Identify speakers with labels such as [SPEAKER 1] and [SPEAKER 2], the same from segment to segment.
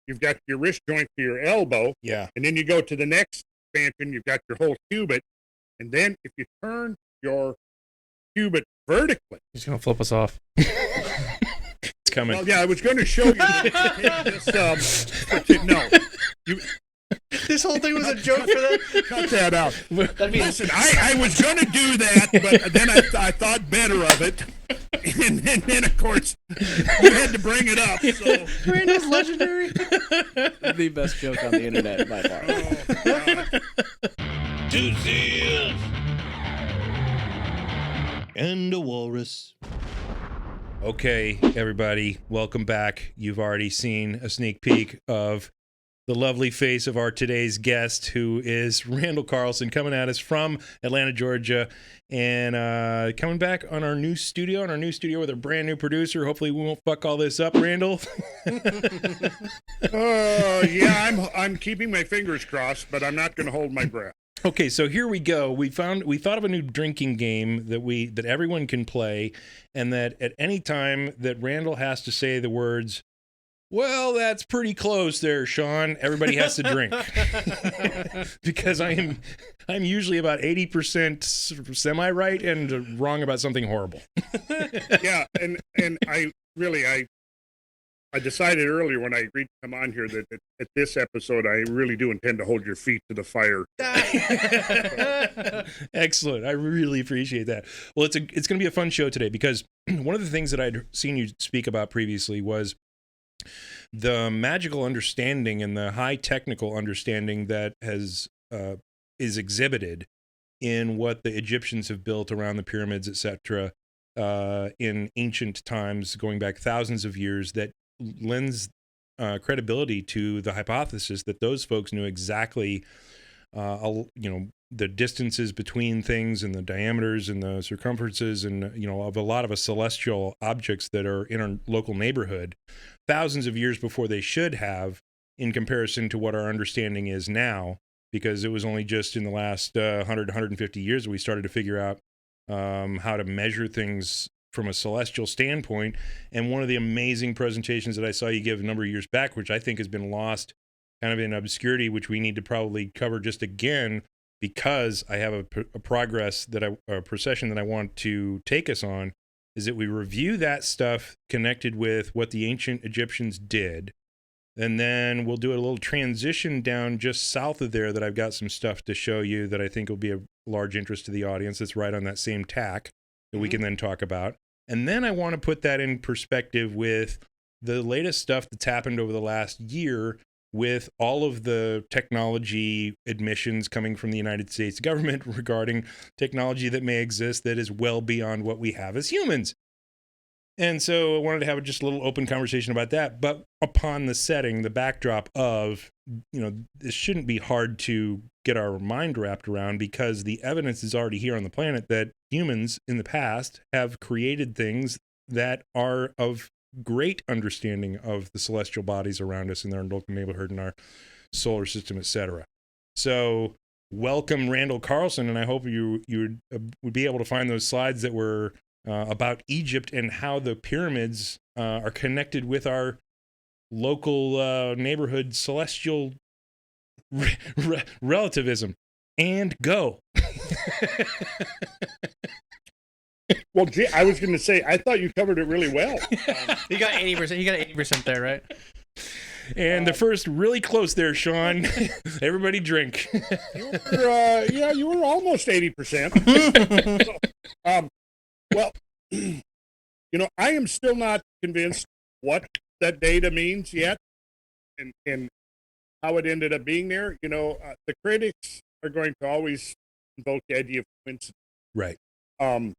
[SPEAKER 1] you've got your wrist joint to your elbow.
[SPEAKER 2] Yeah.
[SPEAKER 1] And then you go to the next expansion, you've got your whole cubit. And then if you turn your cubit vertically.
[SPEAKER 3] He's going to flip us off.
[SPEAKER 2] It's coming.
[SPEAKER 1] Well, yeah, I was going to show you this. No.
[SPEAKER 4] This whole thing was a joke for that?
[SPEAKER 1] Cut that out.
[SPEAKER 4] That means
[SPEAKER 1] Listen, I was going to do that, but then I thought better of it. And then, of course, you had to bring it up. So.
[SPEAKER 4] Randall's legendary. The best joke on the internet by far.
[SPEAKER 1] Oh,
[SPEAKER 5] Two seals and a walrus.
[SPEAKER 2] Okay, everybody, welcome back. You've already seen a sneak peek of the lovely face of our today's guest, who is Randall Carlson, coming at us from Atlanta, Georgia, and coming back on our new studio with a brand new producer. Hopefully we won't fuck all this up, Randall.
[SPEAKER 1] yeah, I'm keeping my fingers crossed, but I'm not going to hold my breath.
[SPEAKER 2] Okay, so here we go. We thought of a new drinking game that everyone can play, and that at any time that Randall has to say the words, "Well, that's pretty close there, Sean," everybody has to drink. Because I'm usually about 80% semi-right and wrong about something horrible.
[SPEAKER 1] Yeah, and I decided earlier when I agreed to come on here that at this episode I really do intend to hold your feet to the fire.
[SPEAKER 2] Excellent. I really appreciate that. Well, it's going to be a fun show today because one of the things that I'd seen you speak about previously was the magical understanding and the high technical understanding that is exhibited in what the Egyptians have built around the pyramids, etc., in ancient times, going back thousands of years, that lends credibility to the hypothesis that those folks knew exactly, the distances between things and the diameters and the circumferences and, of a lot of celestial objects that are in our local neighborhood thousands of years before they should have, in comparison to what our understanding is now, because it was only just in the last 100, 150 years that we started to figure out how to measure things from a celestial standpoint. And one of the amazing presentations that I saw you give a number of years back, which I think has been lost kind of in obscurity, which we need to probably cover just again, because I have a procession that I want to take us on, is that we review that stuff connected with what the ancient Egyptians did. And then we'll do a little transition down just south of there that I've got some stuff to show you that I think will be of large interest to the audience. That's right on that same tack that we can then talk about. And then I want to put that in perspective with the latest stuff that's happened over the last year with all of the technology admissions coming from the United States government regarding technology that may exist that is well beyond what we have as humans. And so I wanted to have just a little open conversation about that, but upon the setting, the backdrop of, this shouldn't be hard to get our mind wrapped around, because the evidence is already here on the planet that humans in the past have created things that are of great understanding of the celestial bodies around us in our local neighborhood, in our solar system, etc. So welcome, Randall Carlson, and I hope you would be able to find those slides that were about Egypt and how the pyramids are connected with our local neighborhood celestial relativism. And go.
[SPEAKER 1] Well, gee, I was going to say, I thought you covered it really well.
[SPEAKER 4] You got 80%. You got 80% there, right?
[SPEAKER 2] And the first really close there, Sean. Everybody drink.
[SPEAKER 1] You were almost 80%. Well, I am still not convinced what that data means yet, and how it ended up being there. The critics are going to always invoke the idea of coincidence.
[SPEAKER 2] Right.
[SPEAKER 1] But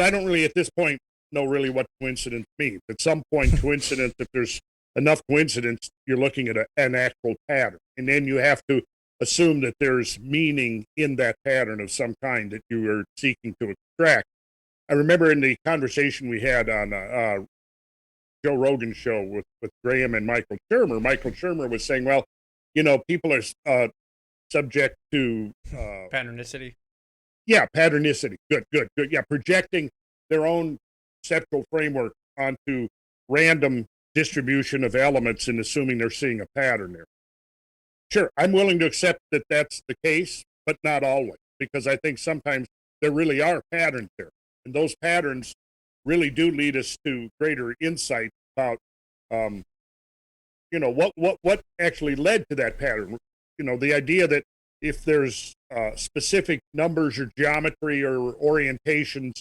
[SPEAKER 1] I don't really at this point know really what coincidence means. At some point, coincidence, if there's enough coincidence, you're looking at an actual pattern. And then you have to assume that there's meaning in that pattern of some kind that you are seeking to extract. I remember in the conversation we had on Joe Rogan's show with Graham and Michael Shermer was saying, well, people are subject to
[SPEAKER 4] Patternicity.
[SPEAKER 1] Yeah, patternicity. Good. Yeah, projecting their own conceptual framework onto random distribution of elements and assuming they're seeing a pattern there. Sure, I'm willing to accept that that's the case, but not always, because I think sometimes there really are patterns there. And those patterns really do lead us to greater insight about, what actually led to that pattern. The idea that if there's specific numbers or geometry or orientations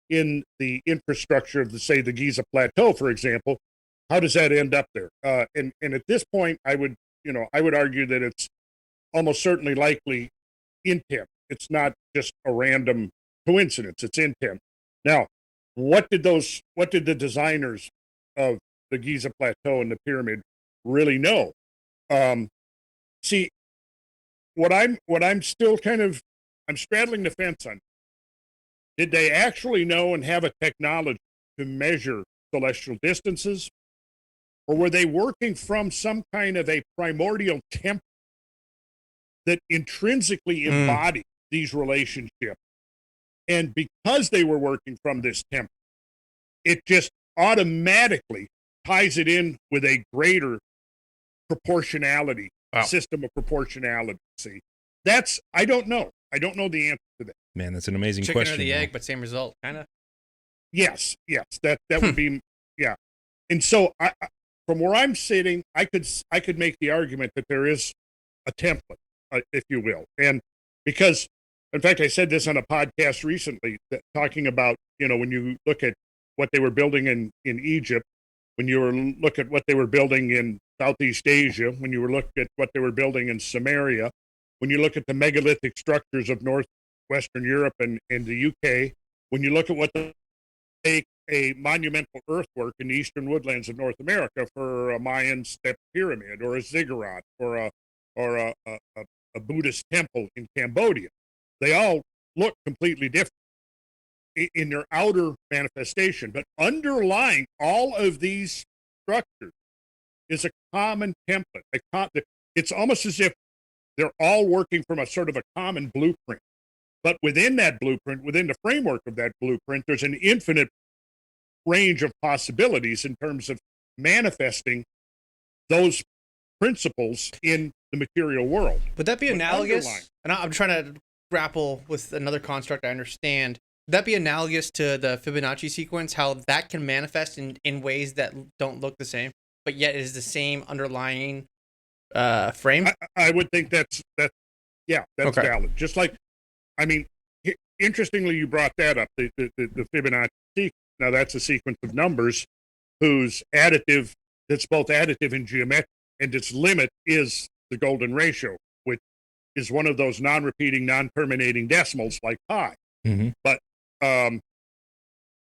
[SPEAKER 1] in the infrastructure of, say, the Giza Plateau, for example, how does that end up there? And at this point, I would argue that it's almost certainly likely intent. It's not just a random coincidence. It's intent. Now, what did the designers of the Giza Plateau and the pyramid really know? See, what I'm still I'm straddling the fence on. Did they actually know and have a technology to measure celestial distances? Or were they working from some kind of a primordial template that intrinsically embodied these relationships? And because they were working from this template, it just automatically ties it in with a greater proportionality, system of proportionality. See, I don't know. I don't know the answer to that.
[SPEAKER 2] Man, that's an amazing
[SPEAKER 3] Chicken
[SPEAKER 2] question.
[SPEAKER 3] or the egg, but same result, kind of.
[SPEAKER 1] Yes, that would be, yeah. And so from where I'm sitting, I could make the argument that there is a template, if you will, and because, in fact, I said this on a podcast recently, talking about when you look at what they were building in Egypt, when you look at what they were building in Southeast Asia, when you look at what they were building in Samaria, when you look at the megalithic structures of Northwestern Europe and the UK, when you look at what a monumental earthwork in the eastern woodlands of North America for a Mayan step pyramid or a ziggurat or a Buddhist temple in Cambodia, they all look completely different in their outer manifestation, but underlying all of these structures is a common template. It's almost as if they're all working from a sort of a common blueprint. But within that blueprint, within the framework of that blueprint, there's an infinite range of possibilities in terms of manifesting those principles in the material world.
[SPEAKER 3] Would that be
[SPEAKER 1] But
[SPEAKER 3] analogous?
[SPEAKER 1] underlying-
[SPEAKER 3] And I'm trying to grapple with another construct I understand. Would that be analogous to the Fibonacci sequence, how that can manifest in ways that don't look the same, but yet is the same underlying frame?
[SPEAKER 1] I would think that's
[SPEAKER 3] Okay.
[SPEAKER 1] valid. Just like, I mean, interestingly, you brought that up, the Fibonacci sequence. Now, that's a sequence of numbers whose additive, that's both additive and geometric, and its limit is the golden ratio, which is one of those non-repeating, non-terminating decimals like pi.
[SPEAKER 2] Mm-hmm.
[SPEAKER 1] But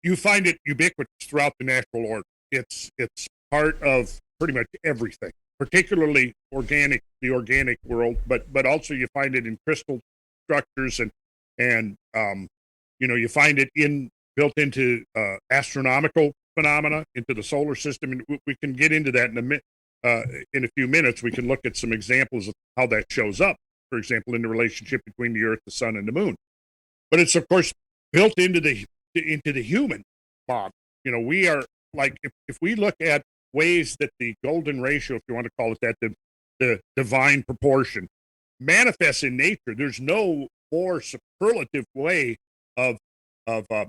[SPEAKER 1] you find it ubiquitous throughout the natural order. It's part of pretty much everything, particularly the organic world, but also you find it in crystal structures and you find it built into astronomical phenomena, into the solar system, and we can get into that in a few minutes. We can look at some examples of how that shows up, for example, in the relationship between the Earth, the Sun, and the Moon. But it's, of course, built into the human model. We are, like, if we look at ways that the golden ratio, if you want to call it that, the divine proportion, manifests in nature, there's no more superlative way of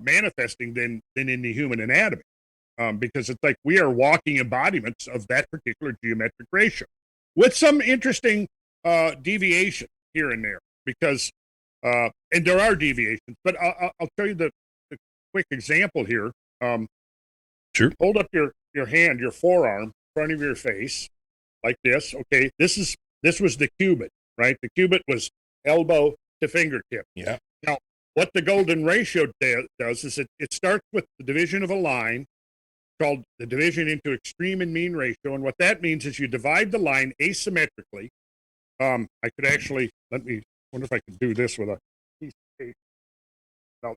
[SPEAKER 1] manifesting than in the human anatomy, because it's like we are walking embodiments of that particular geometric ratio, with some interesting deviation here and there, because and there are deviations. But I'll tell you the quick example here.
[SPEAKER 2] Sure.
[SPEAKER 1] Hold up your hand, your forearm, in front of your face, like this. Okay, this was the cubit, right? The cubit was elbow to fingertip.
[SPEAKER 2] Yeah.
[SPEAKER 1] Now, what the golden ratio does is it starts with the division of a line called the division into extreme and mean ratio. And what that means is you divide the line asymmetrically. I could actually, wonder if I can do this with a piece of paper. No.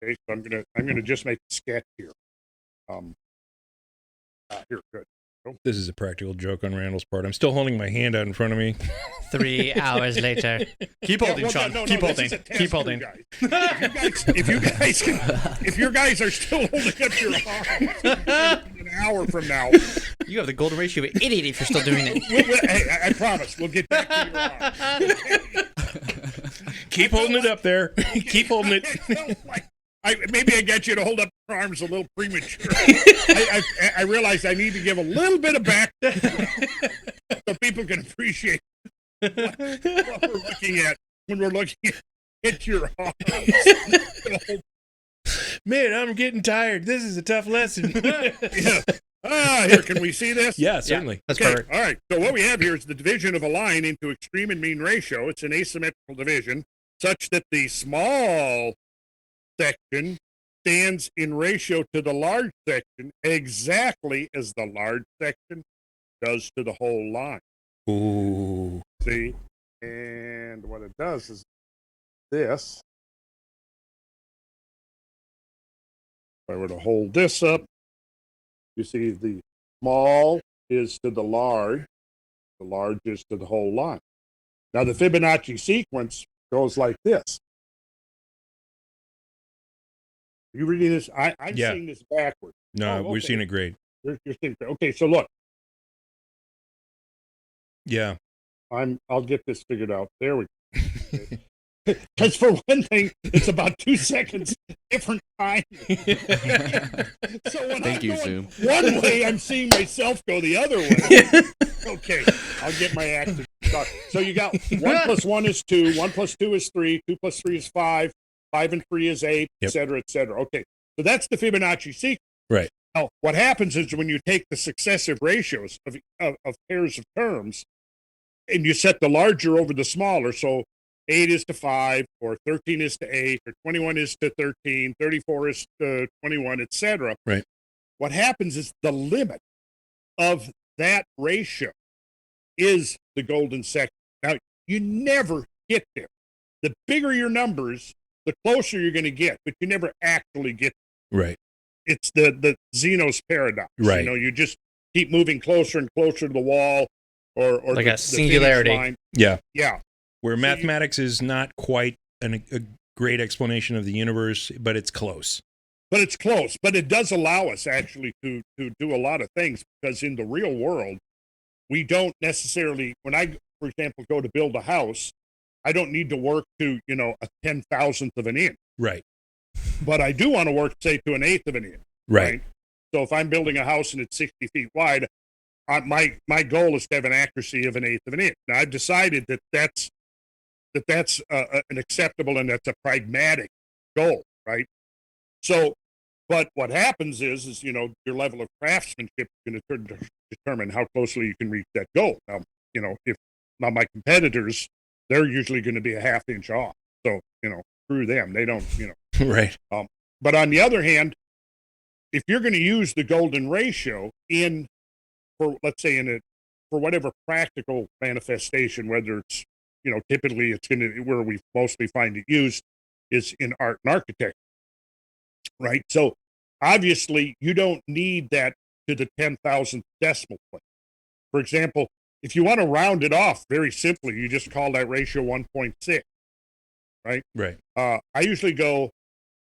[SPEAKER 1] Okay, so I'm gonna just make a sketch here. Here, good.
[SPEAKER 2] This is a practical joke on Randall's part. I'm still holding my hand out in front of me.
[SPEAKER 3] 3 hours later. Keep holding,
[SPEAKER 1] well,
[SPEAKER 3] Sean.
[SPEAKER 1] no,
[SPEAKER 3] Keep
[SPEAKER 1] this
[SPEAKER 3] holding.
[SPEAKER 1] is a test
[SPEAKER 3] Keep
[SPEAKER 1] here,
[SPEAKER 3] holding.
[SPEAKER 1] guys. If you guys are still holding up your arms an hour from now,
[SPEAKER 3] You have the golden ratio of 88 if you're still doing it.
[SPEAKER 1] hey, I promise we'll get back to your arms.
[SPEAKER 2] Keep holding it up there. Keep holding it.
[SPEAKER 1] Maybe I got you to hold up your arms a little premature. I realized I need to give a little bit of back so people can appreciate what we're looking at when we're looking at your arms.
[SPEAKER 2] Man, I'm getting tired. This is a tough lesson.
[SPEAKER 1] Yeah. Here, can we see this?
[SPEAKER 2] Yeah, certainly.
[SPEAKER 3] That's
[SPEAKER 1] Okay,
[SPEAKER 3] perfect.
[SPEAKER 1] all right. So what we have here is the division of a line into extreme and mean ratio. It's an asymmetrical division such that the small section stands in ratio to the large section exactly as the large section does to the whole line.
[SPEAKER 2] Ooh.
[SPEAKER 1] See? And what it does is this. If I were to hold this up, you see the small is to the large is to the whole line. Now the Fibonacci sequence goes like this. Are you reading this? I'm
[SPEAKER 2] Yeah.
[SPEAKER 1] seeing this backwards.
[SPEAKER 2] No,
[SPEAKER 1] Oh,
[SPEAKER 2] we're
[SPEAKER 1] okay.
[SPEAKER 2] seeing it great.
[SPEAKER 1] You're seeing, okay, so look,
[SPEAKER 2] Yeah.
[SPEAKER 1] I'll get this figured out. There we go. Because for one thing, it's about 2 seconds different time. So when
[SPEAKER 4] Thank
[SPEAKER 1] I'm
[SPEAKER 4] you,
[SPEAKER 1] going
[SPEAKER 4] Zoom.
[SPEAKER 1] one way, I'm seeing myself go the other way. Okay, I'll get my act to start. So you got 1 plus 1 is 2, 1 plus 2 is 3, 2 plus 3 is 5, 5 and 3 is 8,
[SPEAKER 2] Yep.
[SPEAKER 1] et cetera, et cetera. Okay, so that's the Fibonacci sequence.
[SPEAKER 2] Right.
[SPEAKER 1] Now, what happens is when you take the successive ratios of pairs of terms and you set the larger over the smaller, so 8 is to 5, or 13 is to 8, or 21 is to 13, 34 is to 21, etc.
[SPEAKER 2] Right.
[SPEAKER 1] What happens is the limit of that ratio is the golden section. Now, you never get there. The bigger your numbers, the closer you're going to get, but you never actually get there.
[SPEAKER 2] Right.
[SPEAKER 1] It's the Zeno's paradox.
[SPEAKER 2] Right.
[SPEAKER 1] You know, you just keep moving closer and closer to the wall, or
[SPEAKER 3] Like
[SPEAKER 1] the
[SPEAKER 3] a singularity.
[SPEAKER 1] finish line.
[SPEAKER 2] Yeah.
[SPEAKER 1] Yeah.
[SPEAKER 2] Where
[SPEAKER 1] So
[SPEAKER 2] mathematics is not quite a great explanation of the universe, but it's close.
[SPEAKER 1] But it's close. But it does allow us actually to do a lot of things, because in the real world, we don't necessarily, when I, for example, go to build a house, I don't need to work to, a 10,000th of an inch.
[SPEAKER 2] Right.
[SPEAKER 1] But I do want to work, say, to an eighth of an inch.
[SPEAKER 2] Right.
[SPEAKER 1] So if I'm building a house and it's 60 feet wide, my goal is to have an accuracy of an eighth of an inch. Now, I've decided that that's an acceptable and that's a pragmatic goal, right? So, but what happens is your level of craftsmanship is going to determine how closely you can reach that goal. Now, if my competitors, they're usually going to be a half inch off. So, screw them. They don't,
[SPEAKER 2] Right.
[SPEAKER 1] But on the other hand, if you're going to use the golden ratio for whatever practical manifestation, whether it's, typically it's going to, where we mostly find it used is in art and architecture, right? So obviously you don't need that to the 10,000th decimal place. For example, if you want to round it off very simply, you just call that ratio 1.6, right?
[SPEAKER 2] Right.
[SPEAKER 1] I usually go,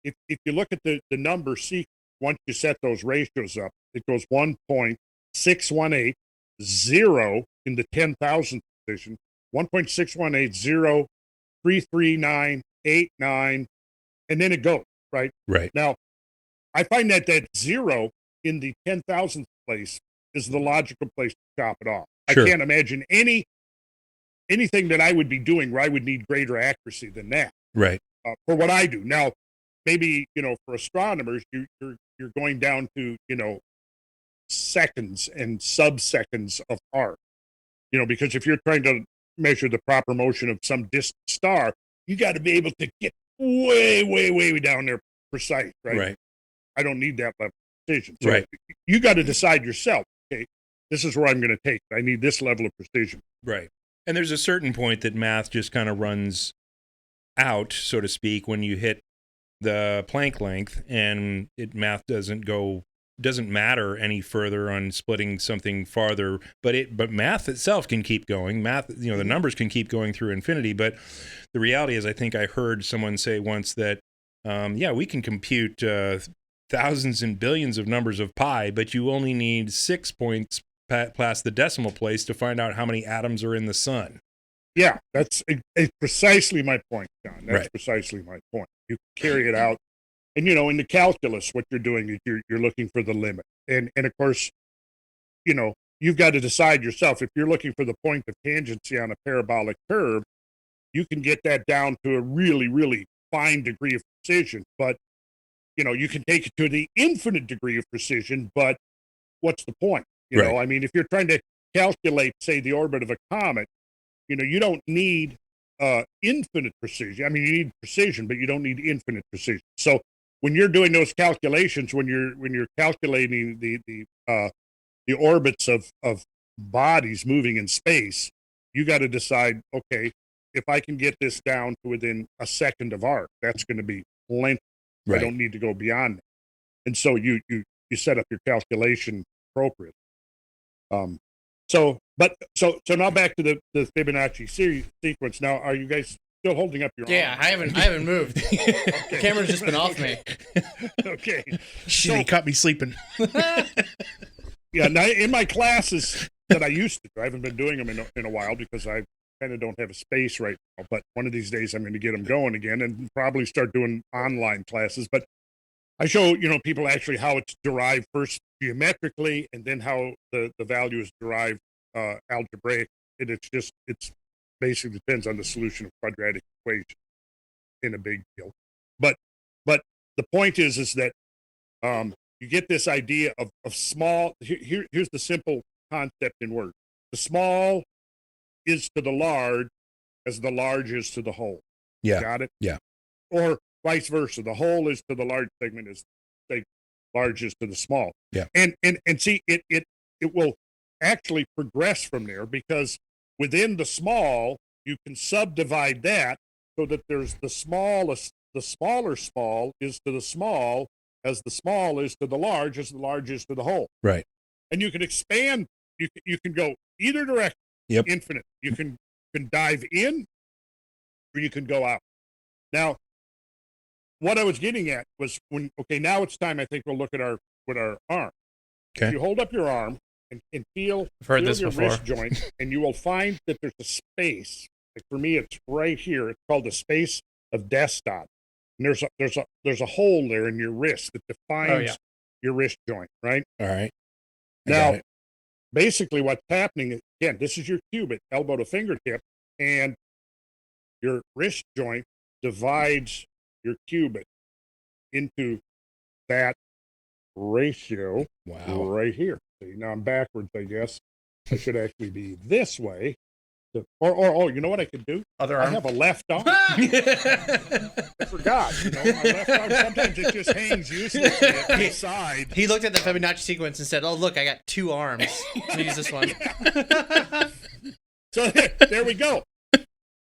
[SPEAKER 1] if you look at the number sequence, once you set those ratios up, it goes 1.618, 0 in the 10,000th position, 1.618, 0, 33989, and then it goes, right?
[SPEAKER 2] Right.
[SPEAKER 1] Now, I find that 0 in the 10,000th place is the logical place to chop it off.
[SPEAKER 2] Sure.
[SPEAKER 1] I can't imagine anything that I would be doing where I would need greater accuracy than that.
[SPEAKER 2] Right.
[SPEAKER 1] For what I do. Now, maybe, for astronomers, you're going down to, seconds and sub-seconds of arc, because if you're trying to measure the proper motion of some distant star, you got to be able to get way, way, way down there precise, right?
[SPEAKER 2] Right.
[SPEAKER 1] I don't need that level of precision. So
[SPEAKER 2] Right.
[SPEAKER 1] you got to decide yourself, okay, this is where I'm going to take it. I need this level of precision.
[SPEAKER 2] Right. And there's a certain point that math just kind of runs out, so to speak, when you hit the Planck length, and math doesn't go doesn't matter any further on splitting something farther, but math itself can keep going. Math, the numbers can keep going through infinity. But the reality is, I think I heard someone say once that, we can compute thousands and billions of numbers of pi, but you only need 6 points past the decimal place to find out how many atoms are in the sun.
[SPEAKER 1] Yeah, that's precisely my point, John. That's
[SPEAKER 2] Right.
[SPEAKER 1] precisely my point. You carry it out. And, in the calculus, what you're doing is you're looking for the limit. And of course, you've got to decide yourself. If you're looking for the point of tangency on a parabolic curve, you can get that down to a really, really fine degree of precision. But, you can take it to the infinite degree of precision, but what's the point?
[SPEAKER 2] Right.
[SPEAKER 1] I mean, if you're trying to calculate, say, the orbit of a comet, you don't need infinite precision. I mean, you need precision, but you don't need infinite precision. So when you're doing those calculations, when you're calculating the orbits of bodies moving in space, you got to decide, okay, if I can get this down to within a second of arc, that's going to be plenty.
[SPEAKER 2] Right.
[SPEAKER 1] I don't need to go beyond that. And so you set up your calculation appropriately. So now back to the Fibonacci sequence. Now, are you guys still holding up your
[SPEAKER 3] Yeah,
[SPEAKER 1] arm?
[SPEAKER 3] I haven't moved.
[SPEAKER 1] Okay.
[SPEAKER 3] Camera's just been off me.
[SPEAKER 1] Okay.
[SPEAKER 2] Shit, he caught me sleeping.
[SPEAKER 1] Yeah, now in my classes that I used to do, I haven't been doing them in a while because I kind of don't have a space right now. But one of these days I'm going to get them going again and probably start doing online classes. But I show, people actually how it's derived first geometrically and then how the value is derived algebraic. And it's basically depends on the solution of quadratic equation in a big deal. But the point is that you get this idea of small. Here's the simple concept in words. The small is to the large as the large is to the whole.
[SPEAKER 2] Yeah.
[SPEAKER 1] Got it?
[SPEAKER 2] Yeah.
[SPEAKER 1] Or vice versa. The whole is to the large segment as the large is to the small.
[SPEAKER 2] Yeah.
[SPEAKER 1] And see, it will actually progress from there because within the small, you can subdivide that so that there's the smallest, the smaller small is to the small as the small is to the large as the large is to the whole.
[SPEAKER 2] Right.
[SPEAKER 1] And you can expand, you can go either direction.
[SPEAKER 2] Yep.
[SPEAKER 1] Infinite. You can dive in or you can go out. Now, what I was getting at was now it's time, I think we'll look at our arm.
[SPEAKER 2] Okay.
[SPEAKER 1] You hold up your arm and feel your wrist joint, and you will find that there's a space. Like for me, it's right here. It's called the space of desktop. And there's a hole there in your wrist that defines your wrist joint, right?
[SPEAKER 2] All right.
[SPEAKER 1] Now, basically what's happening is, again, this is your cubit, elbow to fingertip, and your wrist joint divides your cubit into that ratio right here. See, now I'm backwards, I guess. I should actually be this way. Or you know what I could do?
[SPEAKER 3] Other
[SPEAKER 1] I
[SPEAKER 3] arm.
[SPEAKER 1] have a left arm. I forgot. My left arm, sometimes it just hangs useless at the side.
[SPEAKER 3] He looked at the Fibonacci sequence and said, "Oh, look, I got 2 arms. I'm gonna use this one."
[SPEAKER 1] So there we go.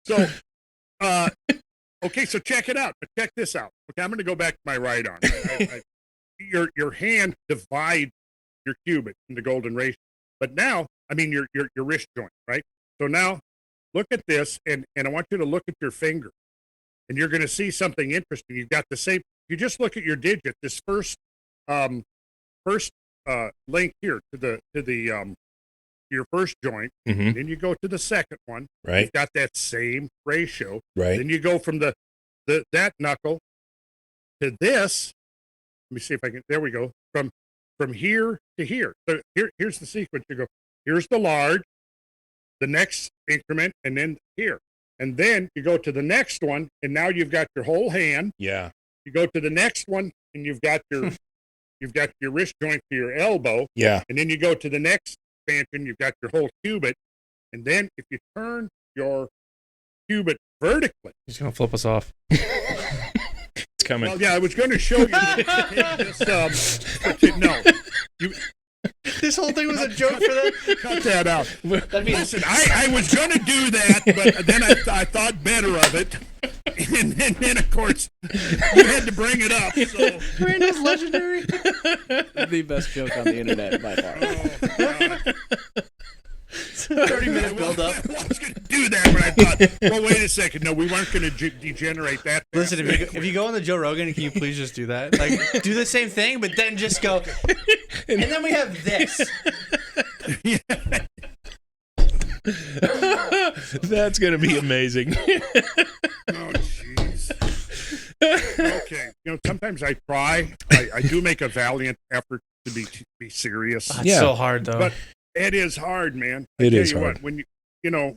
[SPEAKER 1] So, okay, so check it out. But check this out. Okay, I'm going to go back to my right arm. Your hand divides your cubit in the golden ratio. But now, I mean your wrist joint, right? So now, look at this, and I want you to look at your finger, and you're going to see something interesting. You've got the same. You just look at your digit. This first link here to your first joint.
[SPEAKER 2] Mm-hmm.
[SPEAKER 1] Then you go to the second one.
[SPEAKER 2] Right.
[SPEAKER 1] You've got that same ratio.
[SPEAKER 2] Right.
[SPEAKER 1] Then you go from that knuckle to this. Let me see if I can. There we go. From here to here. So here's the sequence. You go. Here's the large, the next increment, and then here. And then you go to the next one, and now you've got your whole hand.
[SPEAKER 2] Yeah.
[SPEAKER 1] You go to the next one, and you've got your wrist joint to your elbow.
[SPEAKER 2] Yeah.
[SPEAKER 1] And then you go to the next expansion, you've got your whole cubit. And then if you turn your cubit vertically.
[SPEAKER 3] He's gonna flip us off.
[SPEAKER 2] It's coming.
[SPEAKER 1] Well, yeah, I was going to show you this. No.
[SPEAKER 3] This whole thing was a joke for that.
[SPEAKER 1] Cut that out.
[SPEAKER 3] That'd be
[SPEAKER 1] Listen, I was going to do that, but then I thought better of it. and then of course you had to bring it up. So
[SPEAKER 3] Randall's legendary.
[SPEAKER 4] The best joke on the internet by far.
[SPEAKER 1] oh, God.
[SPEAKER 3] 30-minute build up.
[SPEAKER 1] I was going to do that, but I thought, well, wait a second. No, we weren't going to degenerate that.
[SPEAKER 3] Listen, if you go on the Joe Rogan, can you please just do that? Like, do the same thing, but then just go. And then we have this.
[SPEAKER 2] That's going to be amazing.
[SPEAKER 1] Oh, jeez. Okay. Sometimes I try. I do make a valiant effort to be serious.
[SPEAKER 3] It's
[SPEAKER 2] Yeah.
[SPEAKER 3] so hard, though.
[SPEAKER 1] But it is hard, man.
[SPEAKER 2] It
[SPEAKER 1] tell
[SPEAKER 2] is
[SPEAKER 1] you
[SPEAKER 2] hard.
[SPEAKER 1] What,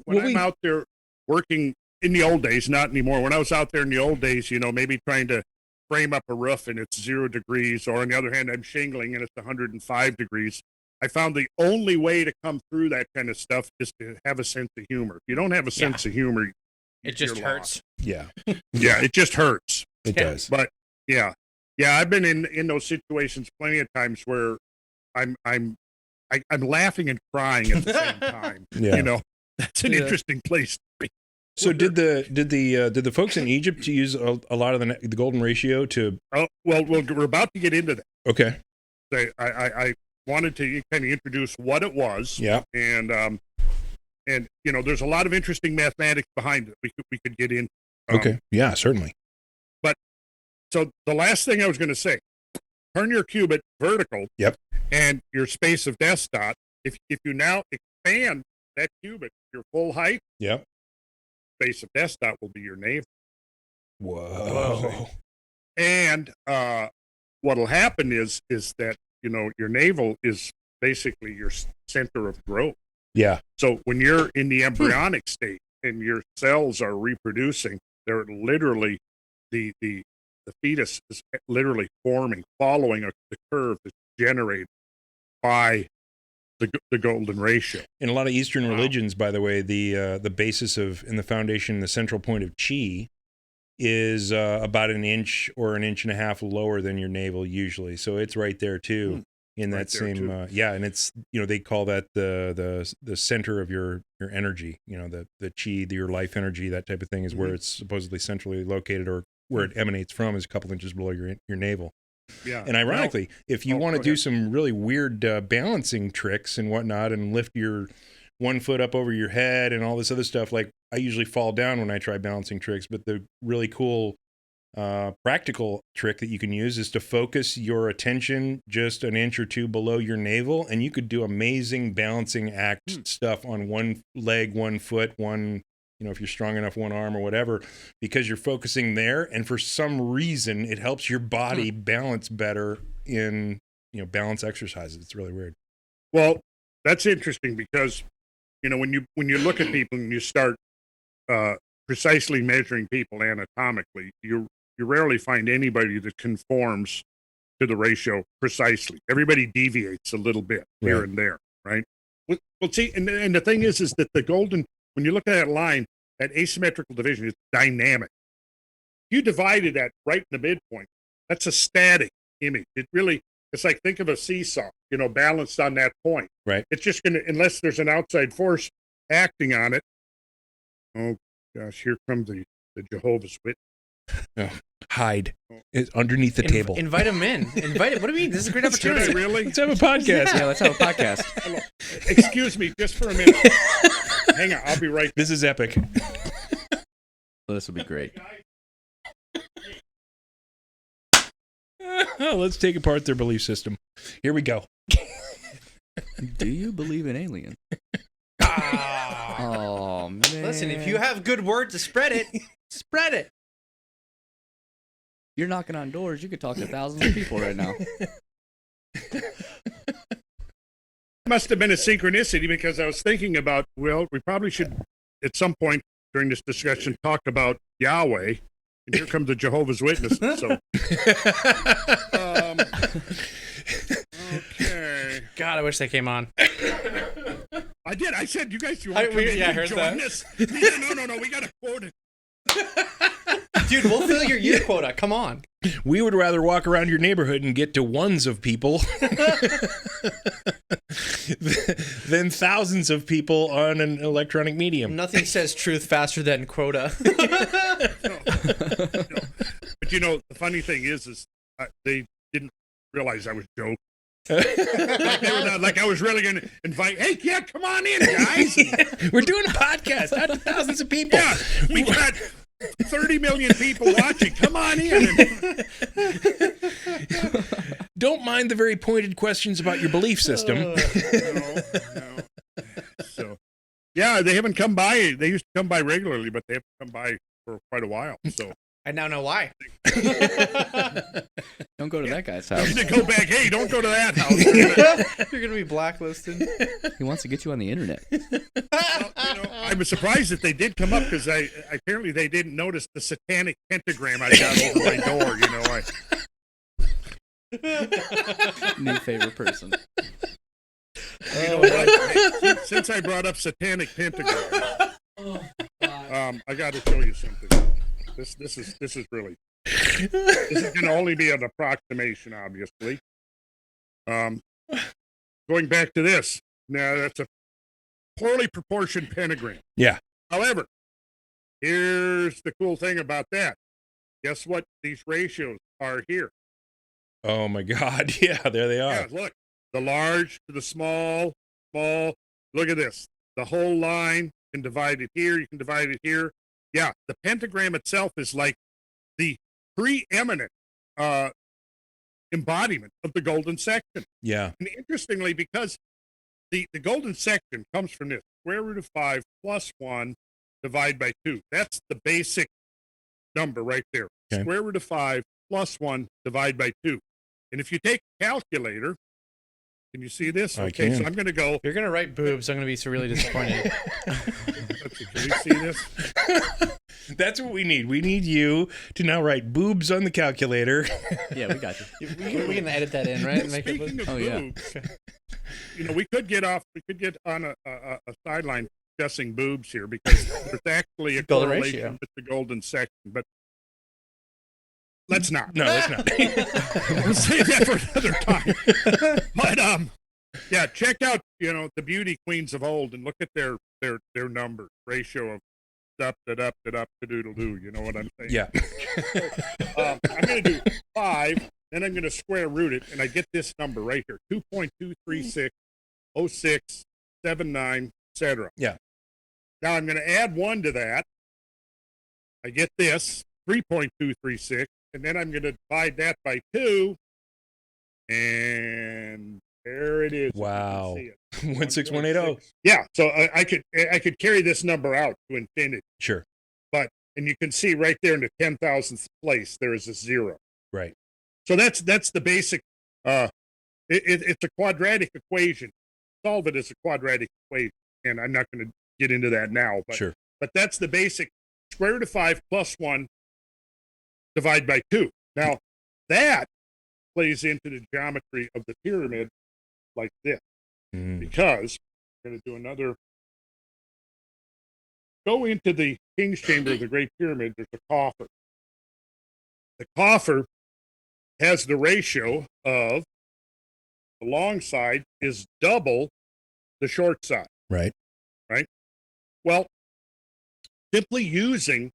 [SPEAKER 1] when I'm out there working in the old days, not anymore. When I was out there in the old days, maybe trying to frame up a roof and it's 0 degrees, or on the other hand, I'm shingling and it's 105 degrees. I found the only way to come through that kind of stuff is to have a sense of humor. If you don't have a sense of humor,
[SPEAKER 3] it just
[SPEAKER 1] you're
[SPEAKER 3] hurts.
[SPEAKER 1] lost.
[SPEAKER 2] Yeah,
[SPEAKER 1] Yeah, it just hurts.
[SPEAKER 2] it does.
[SPEAKER 1] But yeah, I've been in those situations plenty of times where I'm laughing and crying at the same time.
[SPEAKER 2] Yeah.
[SPEAKER 1] That's an interesting place to be.
[SPEAKER 2] So did the folks in Egypt use a lot of the golden ratio to?
[SPEAKER 1] Oh well, we're about to get into that.
[SPEAKER 2] Okay.
[SPEAKER 1] I wanted to kind of introduce what it was.
[SPEAKER 2] Yeah.
[SPEAKER 1] And there's a lot of interesting mathematics behind it. We could get in.
[SPEAKER 2] Okay. Yeah, certainly.
[SPEAKER 1] So the last thing I was going to say, turn your cubit vertical.
[SPEAKER 2] Yep.
[SPEAKER 1] And your space of death dot. If you now expand that cubit your full height,
[SPEAKER 2] Yep.
[SPEAKER 1] space of death dot will be your navel.
[SPEAKER 2] Whoa.
[SPEAKER 1] And what'll happen is that your navel is basically your center of growth.
[SPEAKER 2] Yeah.
[SPEAKER 1] So when you're in the embryonic state and your cells are reproducing, they're literally the fetus is literally forming, following the curve that's generated by the golden ratio.
[SPEAKER 2] In a lot of Eastern religions, by the way, the basis of and the foundation, the central point of chi is about an inch or an inch and a half lower than your navel usually. So it's right there too. In that same and it's they call that the center of your energy, the chi, your life energy, that type of thing is where it's supposedly centrally located, or where it emanates from is a couple inches below your navel.
[SPEAKER 1] Yeah.
[SPEAKER 2] And ironically, if you want to do some really weird balancing tricks and whatnot and lift your one foot up over your head and all this other stuff, like I usually fall down when I try balancing tricks, but the really cool practical trick that you can use is to focus your attention just an inch or two below your navel, and you could do amazing balancing act stuff on one leg, 1 foot, if you're strong enough, one arm or whatever, because you're focusing there, and for some reason it helps your body balance better in balance exercises. It's really weird.
[SPEAKER 1] Well, that's interesting because when you look at people and you start precisely measuring people anatomically, you rarely find anybody that conforms to the ratio precisely. Everybody deviates a little bit here and there, right? Well, see, and the thing is that when you look at that line, that asymmetrical division is dynamic. You divided that right in the midpoint. That's a static image. It's like, think of a seesaw, balanced on that point.
[SPEAKER 2] Right.
[SPEAKER 1] It's just going to, unless there's an outside force acting on it. Oh gosh, here comes the Jehovah's Witness.
[SPEAKER 2] Oh, hide. It's underneath the table.
[SPEAKER 3] Invite him in. Invite him. What do you mean? This is a great opportunity.
[SPEAKER 1] Really?
[SPEAKER 2] Let's have a podcast.
[SPEAKER 4] Yeah, let's have a podcast.
[SPEAKER 1] Hello. Excuse me, just for a minute. Hang on, I'll be right back.
[SPEAKER 2] This is epic.
[SPEAKER 4] This will be great.
[SPEAKER 2] Let's take apart their belief system. Here we go.
[SPEAKER 4] Do you believe in aliens? Oh, man.
[SPEAKER 3] Listen, if you have good word to spread it, spread it.
[SPEAKER 4] You're knocking on doors. You could talk to thousands of people right now.
[SPEAKER 1] Must have been a synchronicity because I was thinking about, we probably should, at some point during this discussion, talk about Yahweh. And here comes the Jehovah's Witnesses. So, okay.
[SPEAKER 3] God, I wish they came on.
[SPEAKER 1] I did. I said, you guys, you want to come in
[SPEAKER 3] I
[SPEAKER 1] and
[SPEAKER 3] heard
[SPEAKER 1] join
[SPEAKER 3] that.
[SPEAKER 1] us? No, we got to quote it.
[SPEAKER 3] Dude, we'll fill your year quota. Come on.
[SPEAKER 2] We would rather walk around your neighborhood and get to ones of people than thousands of people on an electronic medium.
[SPEAKER 3] Nothing says truth faster than quota.
[SPEAKER 1] But the funny thing is they didn't realize I was joking. Like they were not, like I was really going to invite. Hey, yeah, come on in, guys.
[SPEAKER 2] We're doing a podcast out to thousands of people.
[SPEAKER 1] Yeah, we got 30 million people watching. Come on in.
[SPEAKER 2] Don't mind the very pointed questions about your belief system.
[SPEAKER 1] No. So, yeah, they haven't come by. They used to come by regularly, but they haven't come by for quite a while. So
[SPEAKER 3] I now know why.
[SPEAKER 4] Don't go to that guy's house.
[SPEAKER 1] to go back. Hey, don't go to that house.
[SPEAKER 3] You're gonna be blacklisted.
[SPEAKER 4] He wants to get you on the internet.
[SPEAKER 1] I was surprised that they did come up because apparently they didn't notice the satanic pentagram I got over my door.
[SPEAKER 4] New favorite person.
[SPEAKER 1] Since I brought up satanic pentagram, I got to show you something. This is really. This is going to only be an approximation, obviously. Going back to this, now that's a poorly proportioned pentagram.
[SPEAKER 2] Yeah.
[SPEAKER 1] However, here's the cool thing about that. Guess what? These ratios are here.
[SPEAKER 2] Oh my God. Yeah, there they are.
[SPEAKER 1] Yeah, look, the large to the small. Look at this. The whole line, you can divide it here. You can divide it here. Yeah, the pentagram itself is like the preeminent embodiment of the golden section.
[SPEAKER 2] Yeah.
[SPEAKER 1] And interestingly, because the golden section comes from this square root of 5 plus 1 divided by 2. That's the basic number right there.
[SPEAKER 2] Okay.
[SPEAKER 1] Square root of 5 plus 1 divided by 2. And if you take a calculator, can you see this?
[SPEAKER 2] I
[SPEAKER 1] Okay,
[SPEAKER 2] can.
[SPEAKER 1] so I'm going to go.
[SPEAKER 3] You're gonna write boobs. I'm gonna be so really disappointed.
[SPEAKER 1] Let's see, can you see this?
[SPEAKER 2] That's what we need. We need you to now write boobs on the calculator.
[SPEAKER 4] Yeah, we got you.
[SPEAKER 3] we can edit that in, right? And make it
[SPEAKER 1] Speaking
[SPEAKER 3] look-
[SPEAKER 1] of
[SPEAKER 4] Oh, yeah.
[SPEAKER 1] boobs, we could get on a sideline discussing boobs here because there's actually a
[SPEAKER 3] Golden
[SPEAKER 1] correlation
[SPEAKER 3] ratio.
[SPEAKER 1] with the golden section, but let's not.
[SPEAKER 2] No, that's not.
[SPEAKER 1] We'll save that for another time. But yeah, check out the beauty queens of old and look at their numbers ratio of up to doodle doo. You know what I'm saying?
[SPEAKER 2] Yeah.
[SPEAKER 1] I'm going to do 5, then I'm going to square root it, and I get this number right here: 2.236, 06, 79, etc.
[SPEAKER 2] Yeah.
[SPEAKER 1] Now I'm going to add 1 to that. I get this 3.236. And then I'm going to divide that by 2, and there it is.
[SPEAKER 2] Wow.
[SPEAKER 1] You can see it.
[SPEAKER 2] 16180.
[SPEAKER 1] Yeah, so I could carry this number out to infinity,
[SPEAKER 2] Sure.
[SPEAKER 1] and you can see right there in the 10,000th place there is a 0.
[SPEAKER 2] Right.
[SPEAKER 1] So that's the basic. It's a quadratic equation. Solve it as a quadratic equation, and I'm not going to get into that now. But,
[SPEAKER 2] Sure.
[SPEAKER 1] But that's the basic. Square root of 5 plus 1. Divide by 2. Now, that plays into the geometry of the pyramid like this. Because we're going to do another. Go into the king's chamber of the Great Pyramid. There's a coffer. The coffer has the ratio of the long side is double the short side.
[SPEAKER 2] Right.
[SPEAKER 1] Well, simply using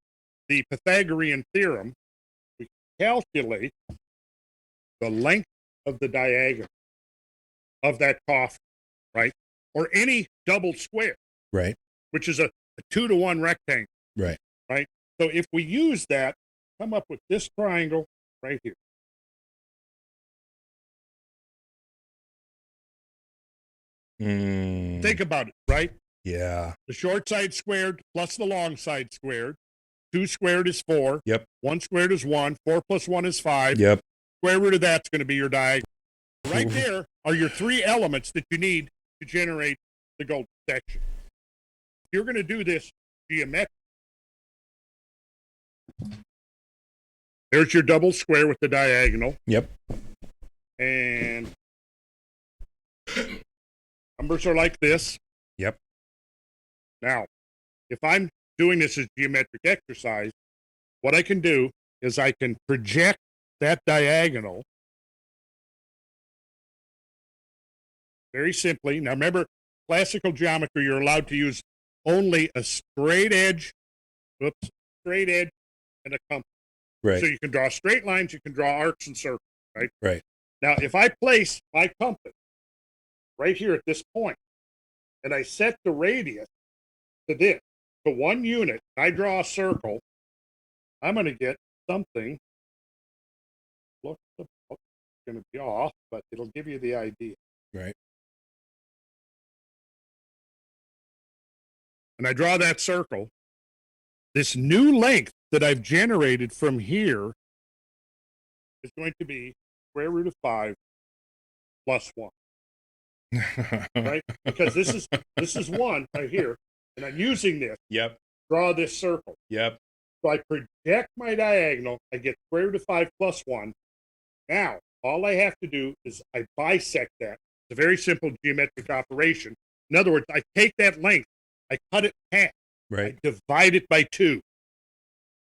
[SPEAKER 1] the Pythagorean theorem, we calculate the length of the diagonal of that coffer, right? Or any double square,
[SPEAKER 2] Right.
[SPEAKER 1] which is a 2-to-1 rectangle.
[SPEAKER 2] Right.
[SPEAKER 1] Right? So if we use that, come up with this triangle right here. Think about it, right?
[SPEAKER 2] Yeah.
[SPEAKER 1] The short side squared plus the long side squared. 2 squared is 4.
[SPEAKER 2] Yep.
[SPEAKER 1] 1 squared is 1. 4 plus 1 is 5.
[SPEAKER 2] Yep.
[SPEAKER 1] Square root of that's going to be your diagonal. Right there are your 3 elements that you need to generate the golden section. If you're going to do this geometric, there's your double square with the diagonal.
[SPEAKER 2] Yep.
[SPEAKER 1] And numbers are like this.
[SPEAKER 2] Yep.
[SPEAKER 1] Now, if I'm doing this as geometric exercise, what I can do is I can project that diagonal very simply. Now remember, classical geometry, you're allowed to use only a straight edge, straight edge, and a compass.
[SPEAKER 2] Right.
[SPEAKER 1] So you can draw straight lines, you can draw arcs and circles, right?
[SPEAKER 2] Right.
[SPEAKER 1] Now, if I place my compass right here at this point, and I set the radius to this, to 1 unit, I draw a circle, I'm going to get something. Look, it's going to be off, but it'll give you the idea.
[SPEAKER 2] Right.
[SPEAKER 1] And I draw that circle. This new length that I've generated from here is going to be square root of 5 plus 1. Right? Because this is 1 right here, and I'm using this.
[SPEAKER 2] Yep.
[SPEAKER 1] Draw this circle.
[SPEAKER 2] Yep.
[SPEAKER 1] So I project my diagonal, I get square root of 5 plus 1. Now, all I have to do is I bisect that. It's a very simple geometric operation. In other words, I take that length, I cut it in half,
[SPEAKER 2] Right.
[SPEAKER 1] I divide it by 2.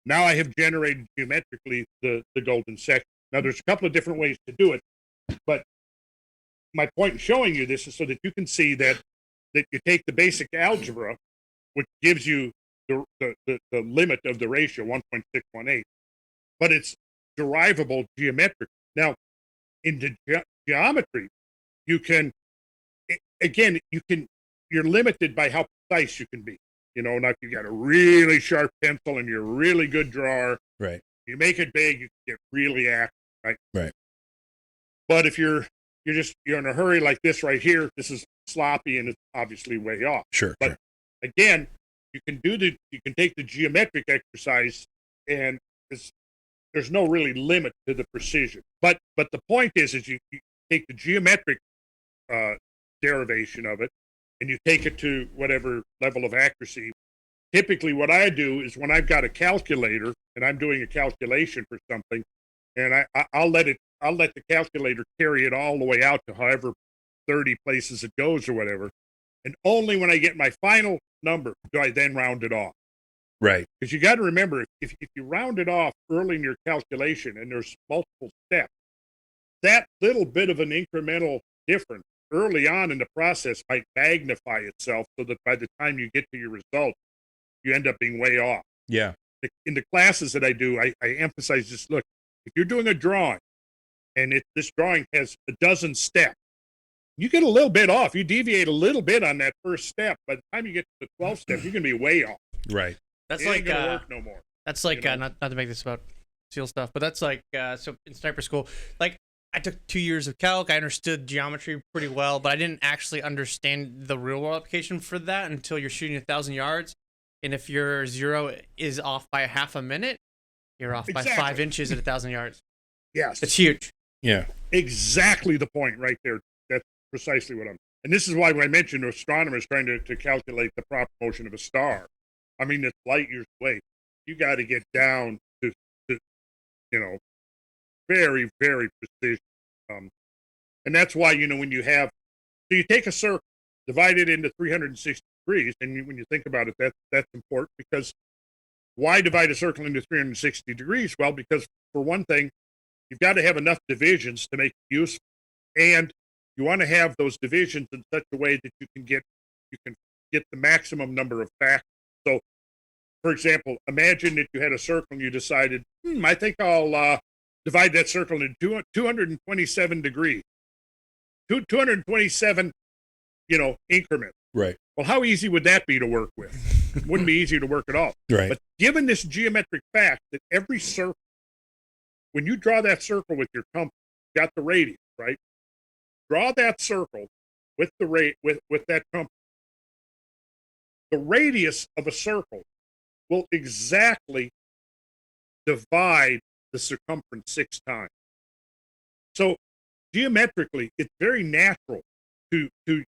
[SPEAKER 1] Now I have generated geometrically the golden section. Now, there's a couple of different ways to do it, but my point in showing you this is so that you can see that you take the basic algebra, which gives you the limit of the ratio, 1.618, but it's derivable geometric. Now, in the geometry, you can, again, you're limited by how precise you can be. You know, now if you got a really sharp pencil and you're a really good drawer,
[SPEAKER 2] Right.
[SPEAKER 1] you make it big, you can get really accurate, right?
[SPEAKER 2] Right.
[SPEAKER 1] But if you're in a hurry like this right here, this is sloppy and it's obviously way off.
[SPEAKER 2] Sure.
[SPEAKER 1] But
[SPEAKER 2] sure.
[SPEAKER 1] again, you can take the geometric exercise, and there's no really limit to the precision. But the point is you take the geometric derivation of it, and you take it to whatever level of accuracy. Typically, what I do is when I've got a calculator and I'm doing a calculation for something, and I'll let the calculator carry it all the way out to however 30 places it goes or whatever. And only when I get my final number do I then round it off.
[SPEAKER 2] Right.
[SPEAKER 1] Because you got to remember, if you round it off early in your calculation and there's multiple steps, that little bit of an incremental difference early on in the process might magnify itself so that by the time you get to your result, you end up being way off.
[SPEAKER 2] Yeah.
[SPEAKER 1] In the classes that I do, I emphasize this. Look, if you're doing a drawing and this drawing has a dozen steps, you get a little bit off. You deviate a little bit on that first step. By the time you get to the 12th step, you're going to be way off.
[SPEAKER 2] Right.
[SPEAKER 3] That's
[SPEAKER 1] It ain't
[SPEAKER 3] like
[SPEAKER 1] gonna work no more.
[SPEAKER 3] That's like
[SPEAKER 1] You know?
[SPEAKER 3] not to make this about SEAL stuff, but that's like so in sniper school, like I took 2 years of calc. I understood geometry pretty well, but I didn't actually understand the real world application for that until you're shooting 1,000 yards. And if your zero is off by half a minute, you're off by 5 inches at 1,000 yards.
[SPEAKER 1] Yes.
[SPEAKER 3] It's huge.
[SPEAKER 2] Yeah.
[SPEAKER 1] Exactly the point right there. That's precisely what and this is why when I mentioned astronomers trying to calculate the proper motion of a star, I mean, it's light years away. You got to get down to very, very precision. And that's why, when you have, so you take a circle, divide it into 360 degrees, and when you think about it, that's important, because why divide a circle into 360 degrees? Well, because for one thing, you've got to have enough divisions to make it useful. And you want to have those divisions in such a way that you can get the maximum number of factors. So, for example, imagine that you had a circle and you decided, I think I'll divide that circle into 227 degrees. 227, increments.
[SPEAKER 2] Right.
[SPEAKER 1] Well, how easy would that be to work with? It wouldn't be easy to work at all.
[SPEAKER 2] Right.
[SPEAKER 1] But given this geometric fact that every circle, when you draw that circle with your compass, you got the radius, right? Draw that circle with with that compass. The radius of a circle will exactly divide the circumference 6 times. So geometrically, it's very natural to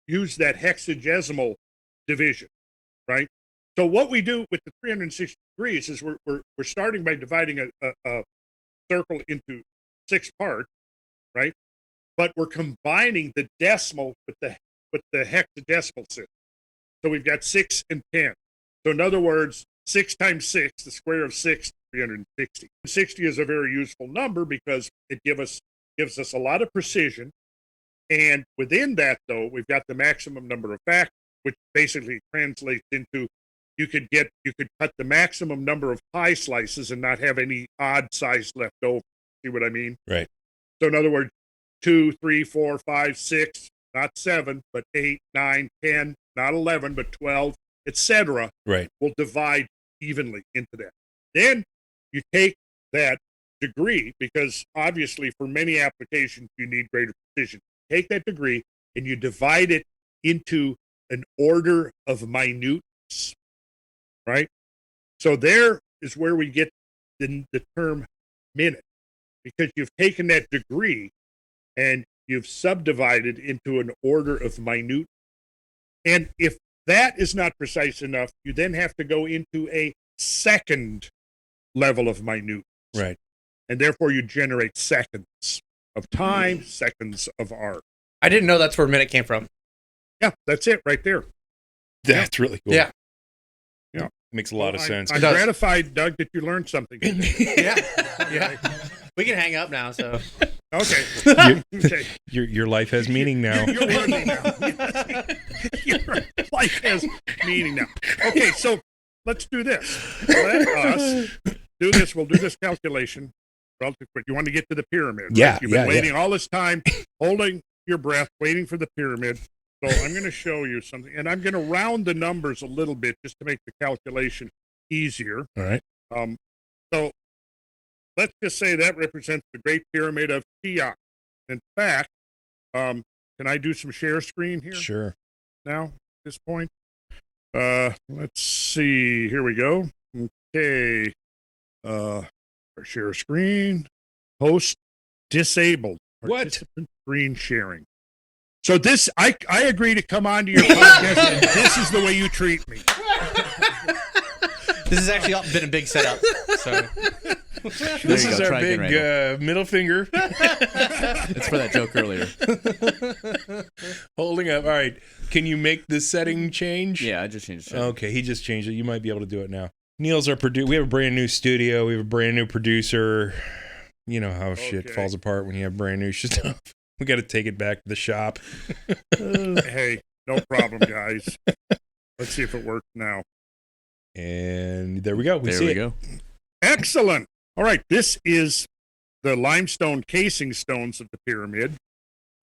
[SPEAKER 1] use that hexagesimal division, right? So what we do with the 360 degrees is we're starting by dividing a circle into 6 parts, right? But we're combining the decimal with the hexadecimal system. So we've got 6 and 10. So in other words, 6 times 6, the square of 6 360. 60 is a very useful number because it gives us a lot of precision. And within that, though, we've got the maximum number of factors, which basically translates into you could cut the maximum number of pie slices and not have any odd size left over. See what I mean?
[SPEAKER 2] Right.
[SPEAKER 1] So in other words, 2, 3, 4, 5, 6, not 7, but 8, 9, 10, not 11, but 12, etc.
[SPEAKER 2] Right.
[SPEAKER 1] will divide evenly into that. Then you take that degree, because obviously for many applications you need greater precision. Take that degree and you divide it into an order of minuteness, right? So there is where we get the term minute, because you've taken that degree and you've subdivided into an order of minute. And if that is not precise enough, you then have to go into a second level of minute.
[SPEAKER 2] Right.
[SPEAKER 1] And therefore you generate seconds of time, seconds of art.
[SPEAKER 3] I didn't know that's where minute came from.
[SPEAKER 1] Yeah, that's it right there.
[SPEAKER 2] That's really cool.
[SPEAKER 3] Yeah.
[SPEAKER 1] Yeah.
[SPEAKER 2] Makes a lot of sense.
[SPEAKER 1] I'm gratified, Doug, that you learned something.
[SPEAKER 3] Yeah. Yeah. We can hang up now, so.
[SPEAKER 1] Okay. Okay.
[SPEAKER 2] Your life has meaning now.
[SPEAKER 1] You're worthy now. Your life has meaning now. Okay, so let's do this. Let us do this. We'll do this calculation relatively quick. You want to get to the pyramid, right?
[SPEAKER 2] Yeah,
[SPEAKER 1] You've been
[SPEAKER 2] yeah,
[SPEAKER 1] waiting all this time, holding your breath, waiting for the pyramid. So I'm going to show you something, and I'm going to round the numbers a little bit just to make the calculation easier.
[SPEAKER 2] All right.
[SPEAKER 1] So let's just say that represents the Great Pyramid of Cheops. In fact, can I do some share screen here
[SPEAKER 2] Sure.
[SPEAKER 1] now at this point? Let's see. Here we go. Okay. Share screen. Host disabled.
[SPEAKER 2] What?
[SPEAKER 1] Participant screen sharing. So this, I agree to come onto your podcast, and this is the way you treat me.
[SPEAKER 3] This has actually been a big setup. So.
[SPEAKER 2] This is
[SPEAKER 4] go.
[SPEAKER 2] our
[SPEAKER 4] Try again,
[SPEAKER 2] big middle finger
[SPEAKER 4] It's for that joke earlier.
[SPEAKER 2] holding up. All right. Can you make the setting change?
[SPEAKER 4] Yeah, I just changed it.
[SPEAKER 2] Okay, he just changed it. You might be able to do it now. Neil's our producer. We have a brand new studio. We have a brand new producer. You know how shit
[SPEAKER 1] Okay.
[SPEAKER 2] falls apart when you have brand new stuff. We got to take it back to the shop.
[SPEAKER 1] Hey, no problem, guys. Let's see if it works now.
[SPEAKER 2] And there we go.
[SPEAKER 4] There
[SPEAKER 2] see
[SPEAKER 4] we
[SPEAKER 2] it.
[SPEAKER 4] go.
[SPEAKER 1] Excellent. All right, this is the limestone casing stones of the pyramid.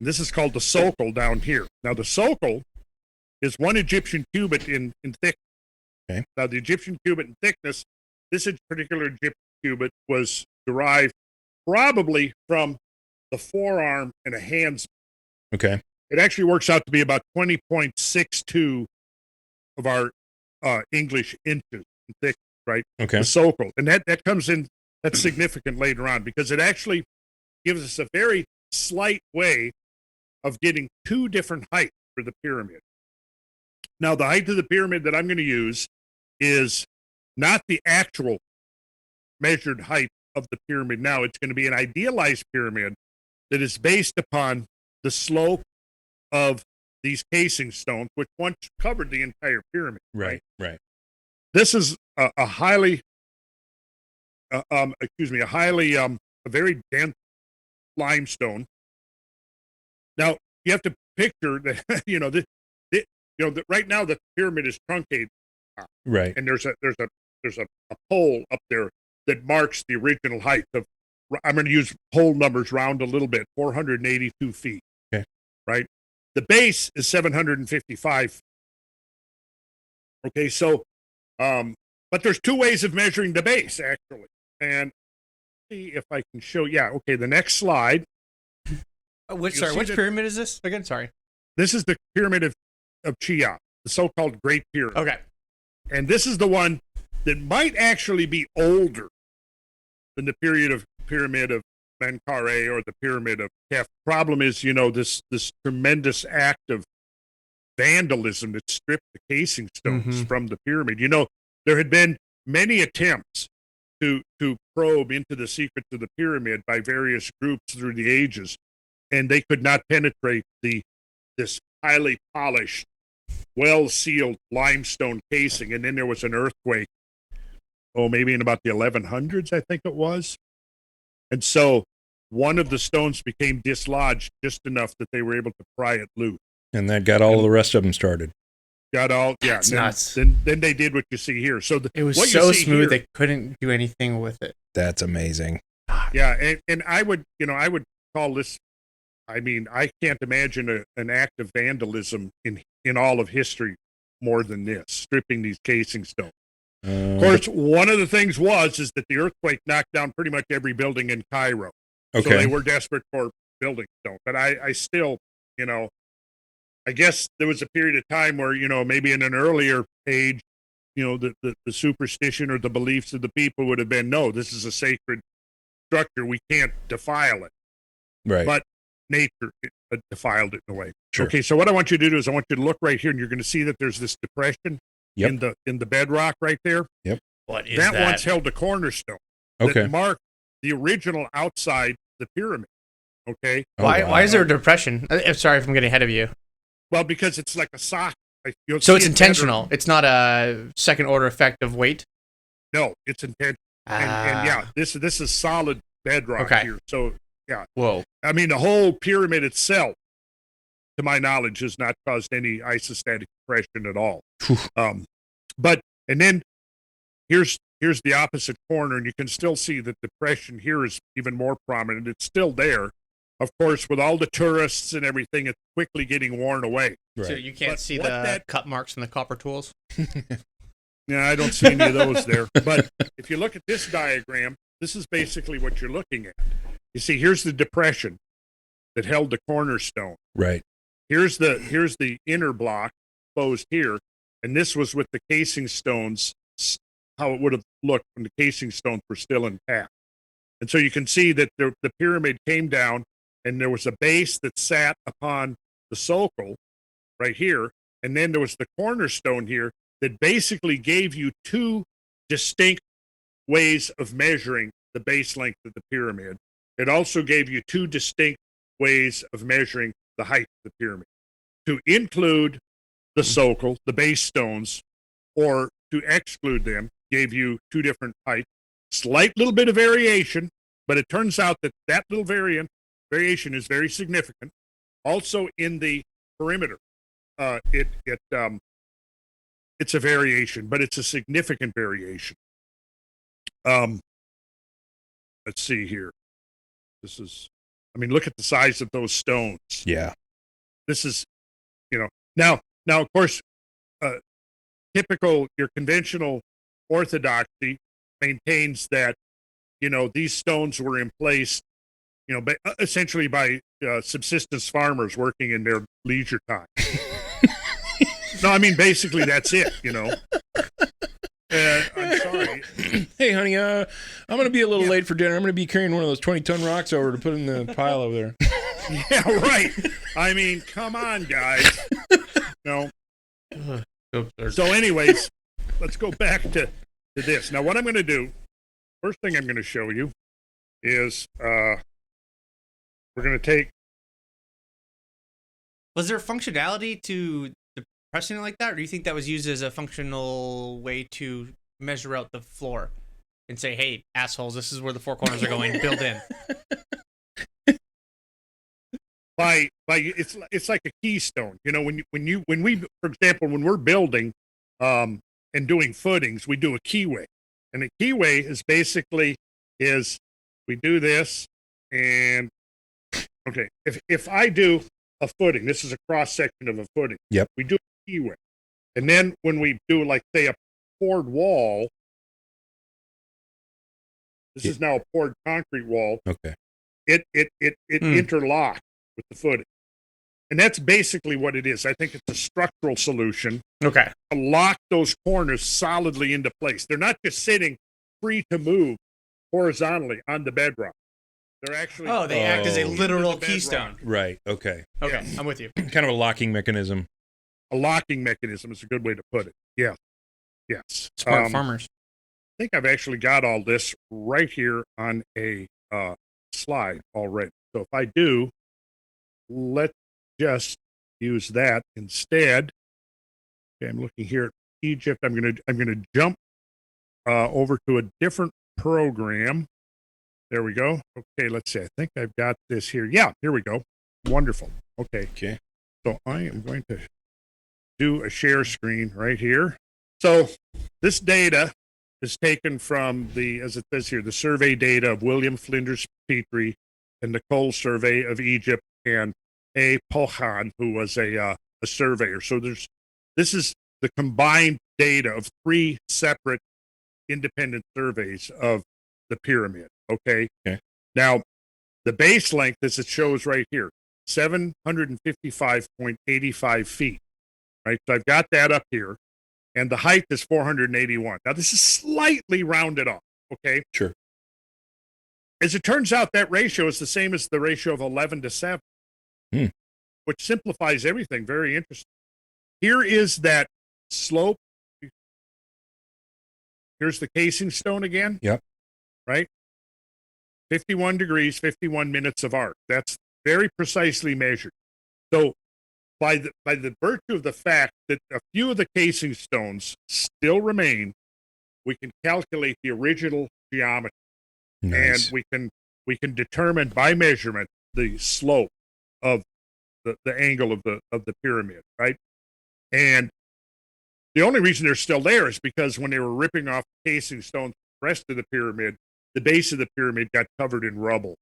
[SPEAKER 1] This is called the socle down here. Now, the socle is 1 Egyptian cubit in thickness.
[SPEAKER 2] Okay.
[SPEAKER 1] Now, the Egyptian cubit in thickness, this particular Egyptian cubit was derived probably from the forearm and a hand's.
[SPEAKER 2] Okay.
[SPEAKER 1] It actually works out to be about 20.62 of our English inches in thickness, right?
[SPEAKER 2] Okay.
[SPEAKER 1] The socle. And that comes in, that's significant later on, because it actually gives us a very slight way of getting 2 different heights for the pyramid. Now, the height of the pyramid that I'm going to use is not the actual measured height of the pyramid now. It's going to be an idealized pyramid that is based upon the slope of these casing stones, which once covered the entire pyramid.
[SPEAKER 2] Right. Right.
[SPEAKER 1] This is a very dense limestone. Now you have to picture that that right now the pyramid is truncated,
[SPEAKER 2] Right.
[SPEAKER 1] and there's a pole up there that marks the original height of. I'm going to use pole numbers round a little bit. 482 feet.
[SPEAKER 2] Okay.
[SPEAKER 1] Right. The base is 755. Okay, so, but there's 2 ways of measuring the base, actually. And see if I can show, okay, the next slide.
[SPEAKER 3] Which
[SPEAKER 1] You'll see
[SPEAKER 3] which
[SPEAKER 1] that-
[SPEAKER 3] pyramid is this again? Sorry.
[SPEAKER 1] This is the pyramid of Cheops, the so-called Great Pyramid.
[SPEAKER 3] Okay.
[SPEAKER 1] And this is the one that might actually be older than the pyramid of Menkaure or the pyramid of Kef. Problem is, this tremendous act of vandalism that stripped the casing stones from the pyramid. There had been many attempts to probe into the secrets of the pyramid by various groups through the ages, and they could not penetrate this highly polished, well-sealed limestone casing. And then there was an earthquake maybe in about the 1100s, I think it was. And so one of the stones became dislodged just enough that they were able to pry it loose.
[SPEAKER 2] And that got all the rest of them started.
[SPEAKER 1] Got all, yeah.
[SPEAKER 3] That's
[SPEAKER 1] and then,
[SPEAKER 3] nuts.
[SPEAKER 1] Then they did what you see here. So
[SPEAKER 3] It was
[SPEAKER 1] what you
[SPEAKER 3] so
[SPEAKER 1] see
[SPEAKER 3] smooth
[SPEAKER 1] here-
[SPEAKER 3] they couldn't do anything with it.
[SPEAKER 2] That's amazing.
[SPEAKER 1] Yeah, and I would call this. I mean, I can't imagine an act of vandalism in all of history more than this, stripping these casing stones. Of course, one of the things is that the earthquake knocked down pretty much every building in Cairo.
[SPEAKER 2] Okay.
[SPEAKER 1] So they were desperate for building stone. But I still, I guess there was a period of time where, maybe in an earlier age, the superstition or the beliefs of the people would have been, no, this is a sacred structure. We can't defile it.
[SPEAKER 2] Right.
[SPEAKER 1] But nature defiled it in a way.
[SPEAKER 2] Sure.
[SPEAKER 1] Okay, so what I want you to do is I want you to look right here, and you're going to see that there's this depression in the bedrock right there.
[SPEAKER 2] Yep.
[SPEAKER 3] What is
[SPEAKER 1] That once held a cornerstone
[SPEAKER 2] Okay.
[SPEAKER 1] that marked the original outside the pyramid. Okay.
[SPEAKER 2] Oh,
[SPEAKER 3] Why?
[SPEAKER 2] wow.
[SPEAKER 3] Why is there a depression? I'm sorry if I'm getting ahead of you.
[SPEAKER 1] Well, because it's like a sock. You'll
[SPEAKER 3] So
[SPEAKER 1] see
[SPEAKER 3] it's
[SPEAKER 1] it better.
[SPEAKER 3] intentional. It's not a second order effect of weight.
[SPEAKER 1] No, it's intentional. And yeah, this is solid bedrock
[SPEAKER 3] Okay.
[SPEAKER 1] here. So yeah,
[SPEAKER 3] Whoa.
[SPEAKER 1] I mean the whole pyramid itself, to my knowledge, has not caused any isostatic depression at all. But and then here's the opposite corner, and you can still see that depression here is even more prominent. It's still there. Of course, with all the tourists and everything, it's quickly getting worn away.
[SPEAKER 2] Right.
[SPEAKER 3] So you can't
[SPEAKER 1] But
[SPEAKER 3] see
[SPEAKER 1] what
[SPEAKER 3] the
[SPEAKER 1] that-
[SPEAKER 3] cut marks from the copper tools.
[SPEAKER 1] Yeah, I don't see any of those there. But if you look at this diagram, this is basically what you're looking at. You see, here's the depression that held the cornerstone.
[SPEAKER 2] Right.
[SPEAKER 1] Here's the inner block exposed here, and this was with the casing stones, how it would have looked when the casing stones were still intact. And so you can see that the pyramid came down, and there was a base that sat upon the sulcus right here, and then there was the cornerstone here that basically gave you two distinct ways of measuring the base length of the pyramid. It also gave you two distinct ways of measuring the height of the pyramid. To include the sulcus, the base stones, or to exclude them, gave you two different heights. Slight little bit of variation, but it turns out that little variation is very significant. Also in the perimeter, it's a variation, but it's a significant variation. Let's see here. Look at the size of those stones.
[SPEAKER 2] Yeah.
[SPEAKER 1] This is, now of course, your conventional orthodoxy maintains that, these stones were in place, essentially by subsistence farmers working in their leisure time. No, basically that's it, I'm sorry.
[SPEAKER 2] Hey, honey, I'm going to be a little late for dinner. I'm going to be carrying one of those 20-ton rocks over to put in the pile over there.
[SPEAKER 1] Yeah, right. Come on, guys. No. So anyways, let's go back to this. Now, what I'm going to do, first thing I'm going to show you is we're going to take.
[SPEAKER 3] Was there functionality to depressing it like that, or do you think that was used as a functional way to measure out the floor and say, "Hey, assholes, this is where the four corners are going. Build in."
[SPEAKER 1] It's like a keystone. When we, for example, when we're building and doing footings, we do a keyway. And a keyway is basically we do this, and okay, if I do a footing, this is a cross section of a footing.
[SPEAKER 2] Yep.
[SPEAKER 1] We do a keyway. And then when we do, like, say, a poured wall, this is now a poured concrete wall.
[SPEAKER 2] Okay.
[SPEAKER 1] It interlocks with the footing. And that's basically what it is. I think it's a structural solution
[SPEAKER 3] Okay.
[SPEAKER 1] to lock those corners solidly into place. They're not just sitting free to move horizontally on the bedrock. They're actually
[SPEAKER 3] They act as a
[SPEAKER 2] Oh.
[SPEAKER 3] literal
[SPEAKER 1] Into the
[SPEAKER 3] keystone.
[SPEAKER 2] Right. Okay.
[SPEAKER 3] Okay, I'm with you.
[SPEAKER 2] Kind of a locking mechanism.
[SPEAKER 1] a locking mechanism is a good way to put it. Yes. Yes.
[SPEAKER 3] Smart farmers.
[SPEAKER 1] I think I've actually got all this right here on a slide already. So if I do, let's just use that instead. Okay, I'm looking here at Egypt. I'm gonna jump over to a different program. There we go. Okay, let's see. I think I've got this here. Yeah, here we go. Wonderful. Okay.
[SPEAKER 2] Okay.
[SPEAKER 1] So I am going to do a share screen right here. So this data is taken from as it says here, the survey data of William Flinders Petrie and Nicole survey of Egypt and A. Pohan, who was a surveyor. So this is the combined data of 3 separate independent surveys of the pyramid. Okay. Now, the base length, as it shows right here, 755.85 feet. Right. So I've got that up here. And the height is 481. Now, this is slightly rounded off. Okay.
[SPEAKER 2] Sure.
[SPEAKER 1] As it turns out, that ratio is the same as the ratio of 11 to 7, which simplifies everything. Very interesting. Here is that slope. Here's the casing stone again.
[SPEAKER 2] Yep.
[SPEAKER 1] Right? 51 degrees, 51 minutes of arc. That's very precisely measured. So by the virtue of the fact that a few of the casing stones still remain, we can calculate the original geometry.
[SPEAKER 2] Nice.
[SPEAKER 1] And we can determine by measurement the slope of the angle of the pyramid, right? And the only reason they're still there is because when they were ripping off the casing stones, the rest of the pyramid, the base of the pyramid got covered in rubble.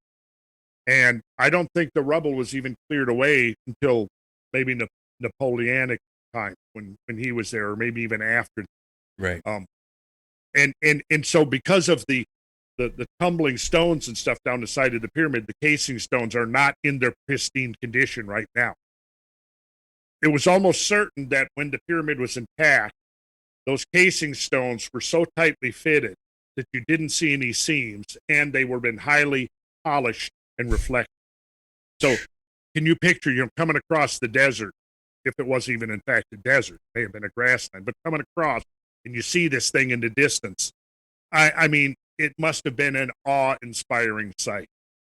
[SPEAKER 1] And I don't think the rubble was even cleared away until maybe Napoleonic time when he was there, or maybe even after.
[SPEAKER 2] Right.
[SPEAKER 1] And so because of the tumbling stones and stuff down the side of the pyramid, the casing stones are not in their pristine condition right now. It was almost certain that when the pyramid was intact, those casing stones were so tightly fitted that you didn't see any seams, and they were been highly polished and reflective. So can you picture, coming across the desert, if it was even in fact a desert, it may have been a grassland, but coming across and you see this thing in the distance. I mean, it must have been an awe-inspiring sight.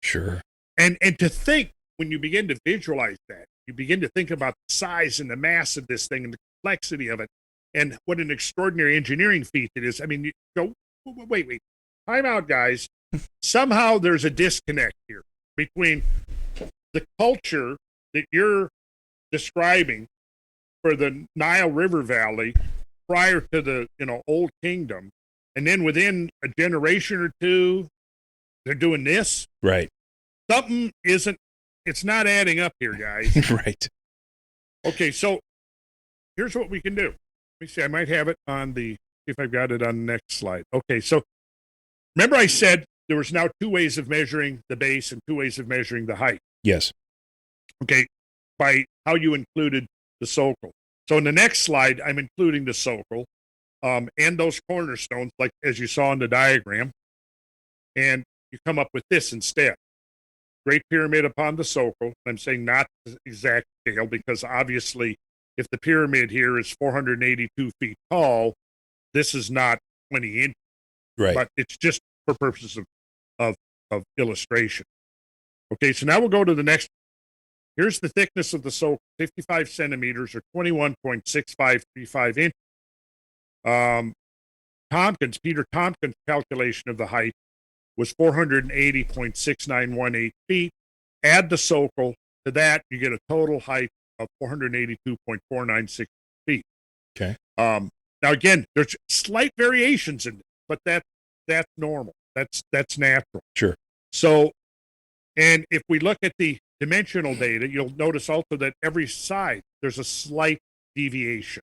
[SPEAKER 2] Sure.
[SPEAKER 1] And to think, when you begin to visualize that, you begin to think about the size and the mass of this thing and the complexity of it, and what an extraordinary engineering feat it is. I mean, you go, wait, time out, guys. Somehow there's a disconnect here between the culture that you're describing for the Nile River Valley prior to the Old Kingdom, and then within a generation or two, they're doing this.
[SPEAKER 2] Right.
[SPEAKER 1] Something it's not adding up here, guys.
[SPEAKER 2] Right.
[SPEAKER 1] Okay, so here's what we can do. Let me see, I might have it on see if I've got it on the next slide. Okay, so remember I said there was now 2 ways of measuring the base and 2 ways of measuring the height.
[SPEAKER 2] Yes.
[SPEAKER 1] Okay, by how you included the socle. So in the next slide, I'm including the socle and those cornerstones, like as you saw in the diagram, and you come up with this instead. Great Pyramid upon the socle. I'm saying not the exact scale, because obviously if the pyramid here is 482 feet tall, this is not 20 inches.
[SPEAKER 2] Right.
[SPEAKER 1] But it's just for purposes of illustration. Okay, so now we'll go to the next. Here's the thickness of the socle, 55 centimeters or 21.6535 inches. Peter Tompkins' calculation of the height was 480.6918 feet. Add the socle to that, you get a total height of 482.496 feet.
[SPEAKER 2] Okay.
[SPEAKER 1] Now again, there's slight variations in it, but that's normal. That's natural.
[SPEAKER 2] Sure.
[SPEAKER 1] So, and if we look at the dimensional data, you'll notice also that every side there's a slight deviation.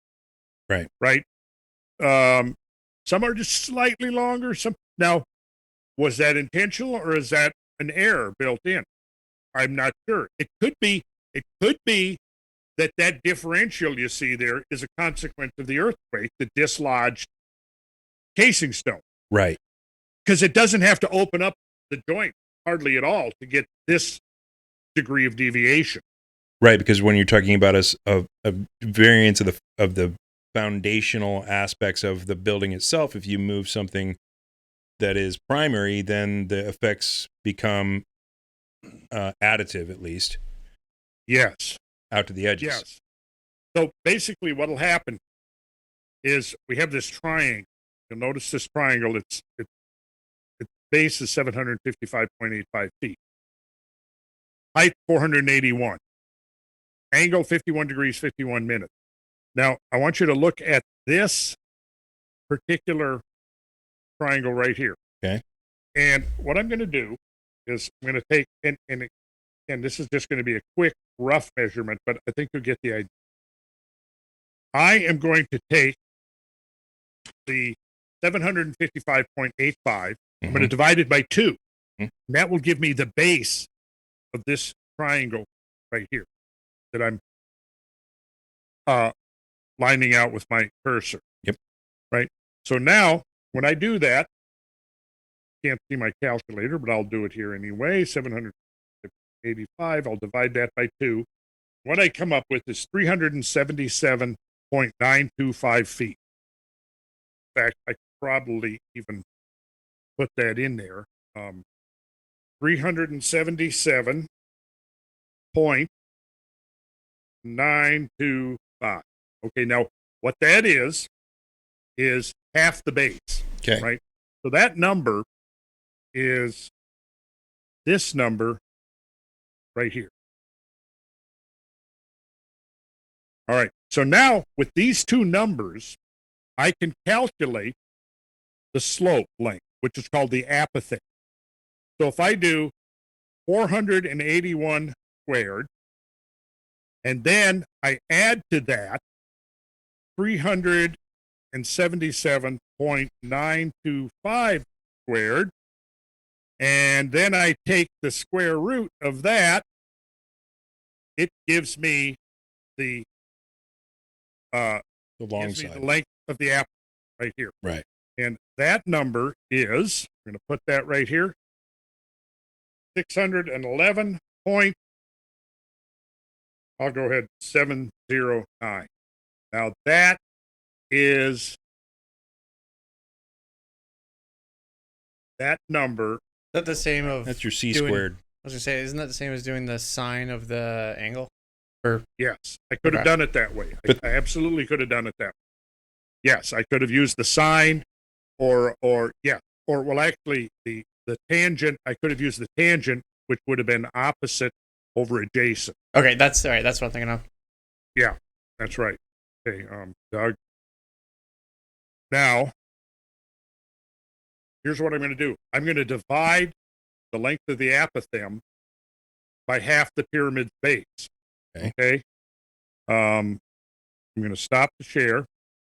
[SPEAKER 2] Right.
[SPEAKER 1] Right. Some are just slightly longer. Now, was that intentional or is that an error built in? I'm not sure. It could be that differential you see there is a consequence of the earthquake that dislodged casing stone.
[SPEAKER 2] Right.
[SPEAKER 1] Because it doesn't have to open up the joint hardly at all to get this degree of deviation.
[SPEAKER 2] Right, because when you're talking about a variance of the foundational aspects of the building itself, if you move something that is primary, then the effects become additive, at least.
[SPEAKER 1] Yes.
[SPEAKER 2] Out to the edges.
[SPEAKER 1] Yes. So basically what'll happen is we have this triangle, you'll notice this triangle, its base is 755.85 feet. Height 481. Angle 51 degrees, 51 minutes. Now, I want you to look at this particular triangle right here.
[SPEAKER 2] Okay.
[SPEAKER 1] And what I'm going to do is I'm going to take, and this is just going to be a quick, rough measurement, but I think you'll get the idea. I am going to take the 755.85. I'm going to divide it by 2. And that will give me the base of this triangle right here that I'm lining out with my cursor.
[SPEAKER 2] Yep.
[SPEAKER 1] Right. So now, when I do that, can't see my calculator, but I'll do it here anyway. 785. I'll divide that by 2. What I come up with is 377.925 feet. In fact, I could probably even put that in there. 377.925. Okay, now what that is half the base.
[SPEAKER 2] Okay.
[SPEAKER 1] Right? So that number is this number right here. All right. So now with these two numbers, I can calculate the slope length, which is called the apothem. So if I do 481 squared, and then I add to that 377.925 squared, and then I take the square root of that, it gives me the
[SPEAKER 2] long
[SPEAKER 1] gives me
[SPEAKER 2] side.
[SPEAKER 1] the length of the apple right here.
[SPEAKER 2] Right.
[SPEAKER 1] And that number is, I'm going to put that right here, 611 point, I'll go ahead, 709. Now that is, that number,
[SPEAKER 3] Is that the same of
[SPEAKER 2] That's your C
[SPEAKER 3] doing-
[SPEAKER 2] squared.
[SPEAKER 3] I was gonna say, isn't that the same as doing the sine of the angle? Or
[SPEAKER 1] yes, I could have
[SPEAKER 3] Okay.
[SPEAKER 1] done it that way.
[SPEAKER 2] But-
[SPEAKER 1] I absolutely could have done it that way. Yes, I could have used the sine or well, actually the tangent, I could have used the tangent, which would have been opposite over adjacent.
[SPEAKER 3] okay, that's all right. That's what I'm thinking of.
[SPEAKER 1] Yeah, that's right. Okay, Doug. Now, here's what I'm going to do. I'm going to divide the length of the apothem by half the pyramid's base.
[SPEAKER 2] Okay.
[SPEAKER 1] I'm going to stop the share.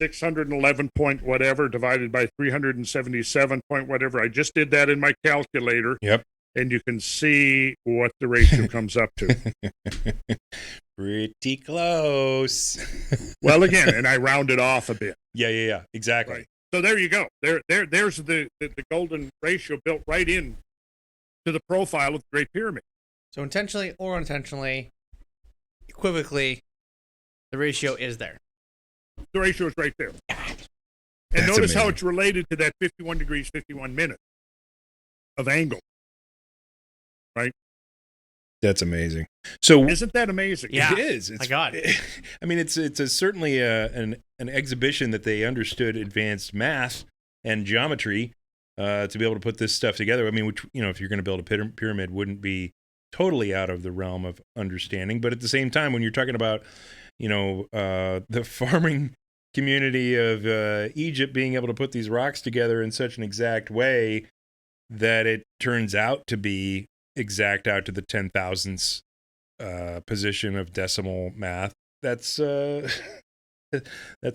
[SPEAKER 1] 611 point whatever divided by 377 point whatever. I just did that in my calculator.
[SPEAKER 2] Yep.
[SPEAKER 1] And you can see what the ratio comes up to.
[SPEAKER 2] Pretty close.
[SPEAKER 1] Well, again, and I rounded off a bit.
[SPEAKER 2] Yeah. Exactly.
[SPEAKER 1] Right. So there you go. There's the golden ratio built right in to the profile of the Great Pyramid.
[SPEAKER 3] So intentionally or unintentionally, equivocally, the ratio is there.
[SPEAKER 1] The ratio is right there. And
[SPEAKER 2] That's
[SPEAKER 1] notice how
[SPEAKER 2] amazing.
[SPEAKER 1] it's related to that 51 degrees, 51 minutes of angle. Right?
[SPEAKER 2] That's amazing. So
[SPEAKER 1] Isn't that amazing?
[SPEAKER 3] Yeah.
[SPEAKER 2] it is. It's,
[SPEAKER 3] My God.
[SPEAKER 2] I mean, it's certainly an exhibition that they understood advanced math and geometry to be able to put this stuff together. I mean, which, if you're going to build a pyramid, wouldn't be totally out of the realm of understanding. But at the same time, when you're talking about, the farming community of Egypt being able to put these rocks together in such an exact way that it turns out to be exact out to the 10,000ths position of decimal math, that's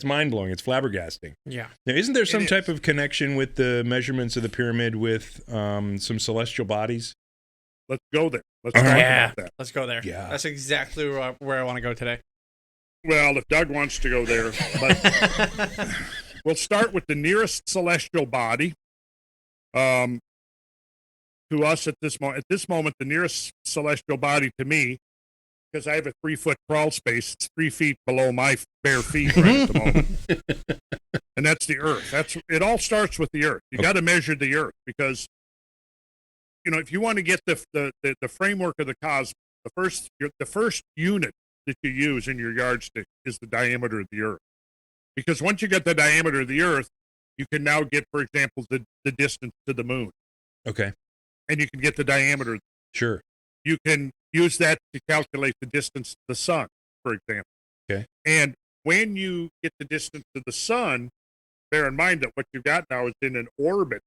[SPEAKER 2] mind blowing. It's flabbergasting.
[SPEAKER 3] Yeah.
[SPEAKER 2] Now, isn't there some
[SPEAKER 1] is.
[SPEAKER 2] type of connection with the measurements of the pyramid with some celestial bodies?
[SPEAKER 1] Let's go there. Let's
[SPEAKER 2] All
[SPEAKER 1] talk
[SPEAKER 2] right.
[SPEAKER 3] Yeah.
[SPEAKER 1] about that.
[SPEAKER 3] Let's go there.
[SPEAKER 2] Yeah.
[SPEAKER 3] That's exactly where I want to go today.
[SPEAKER 1] Well, if Doug wants to go there, but we'll start with the nearest celestial body. To us at this moment, the nearest celestial body to me, because I have a 3-foot crawl space, it's 3 feet below my bare feet right at the moment, and that's the Earth. It all starts with the Earth. You got to measure the Earth because, if you want to get the framework of the cosmos, the first unit that you use in your yardstick is the diameter of the Earth. Because once you get the diameter of the Earth, you can now get, for example, the distance to the moon,
[SPEAKER 2] Okay.
[SPEAKER 1] and you can get the diameter.
[SPEAKER 2] Sure.
[SPEAKER 1] You can use that to calculate the distance to the sun, for example.
[SPEAKER 2] Okay.
[SPEAKER 1] And when you get the distance to the sun, bear in mind that what you've got now is in an orbit.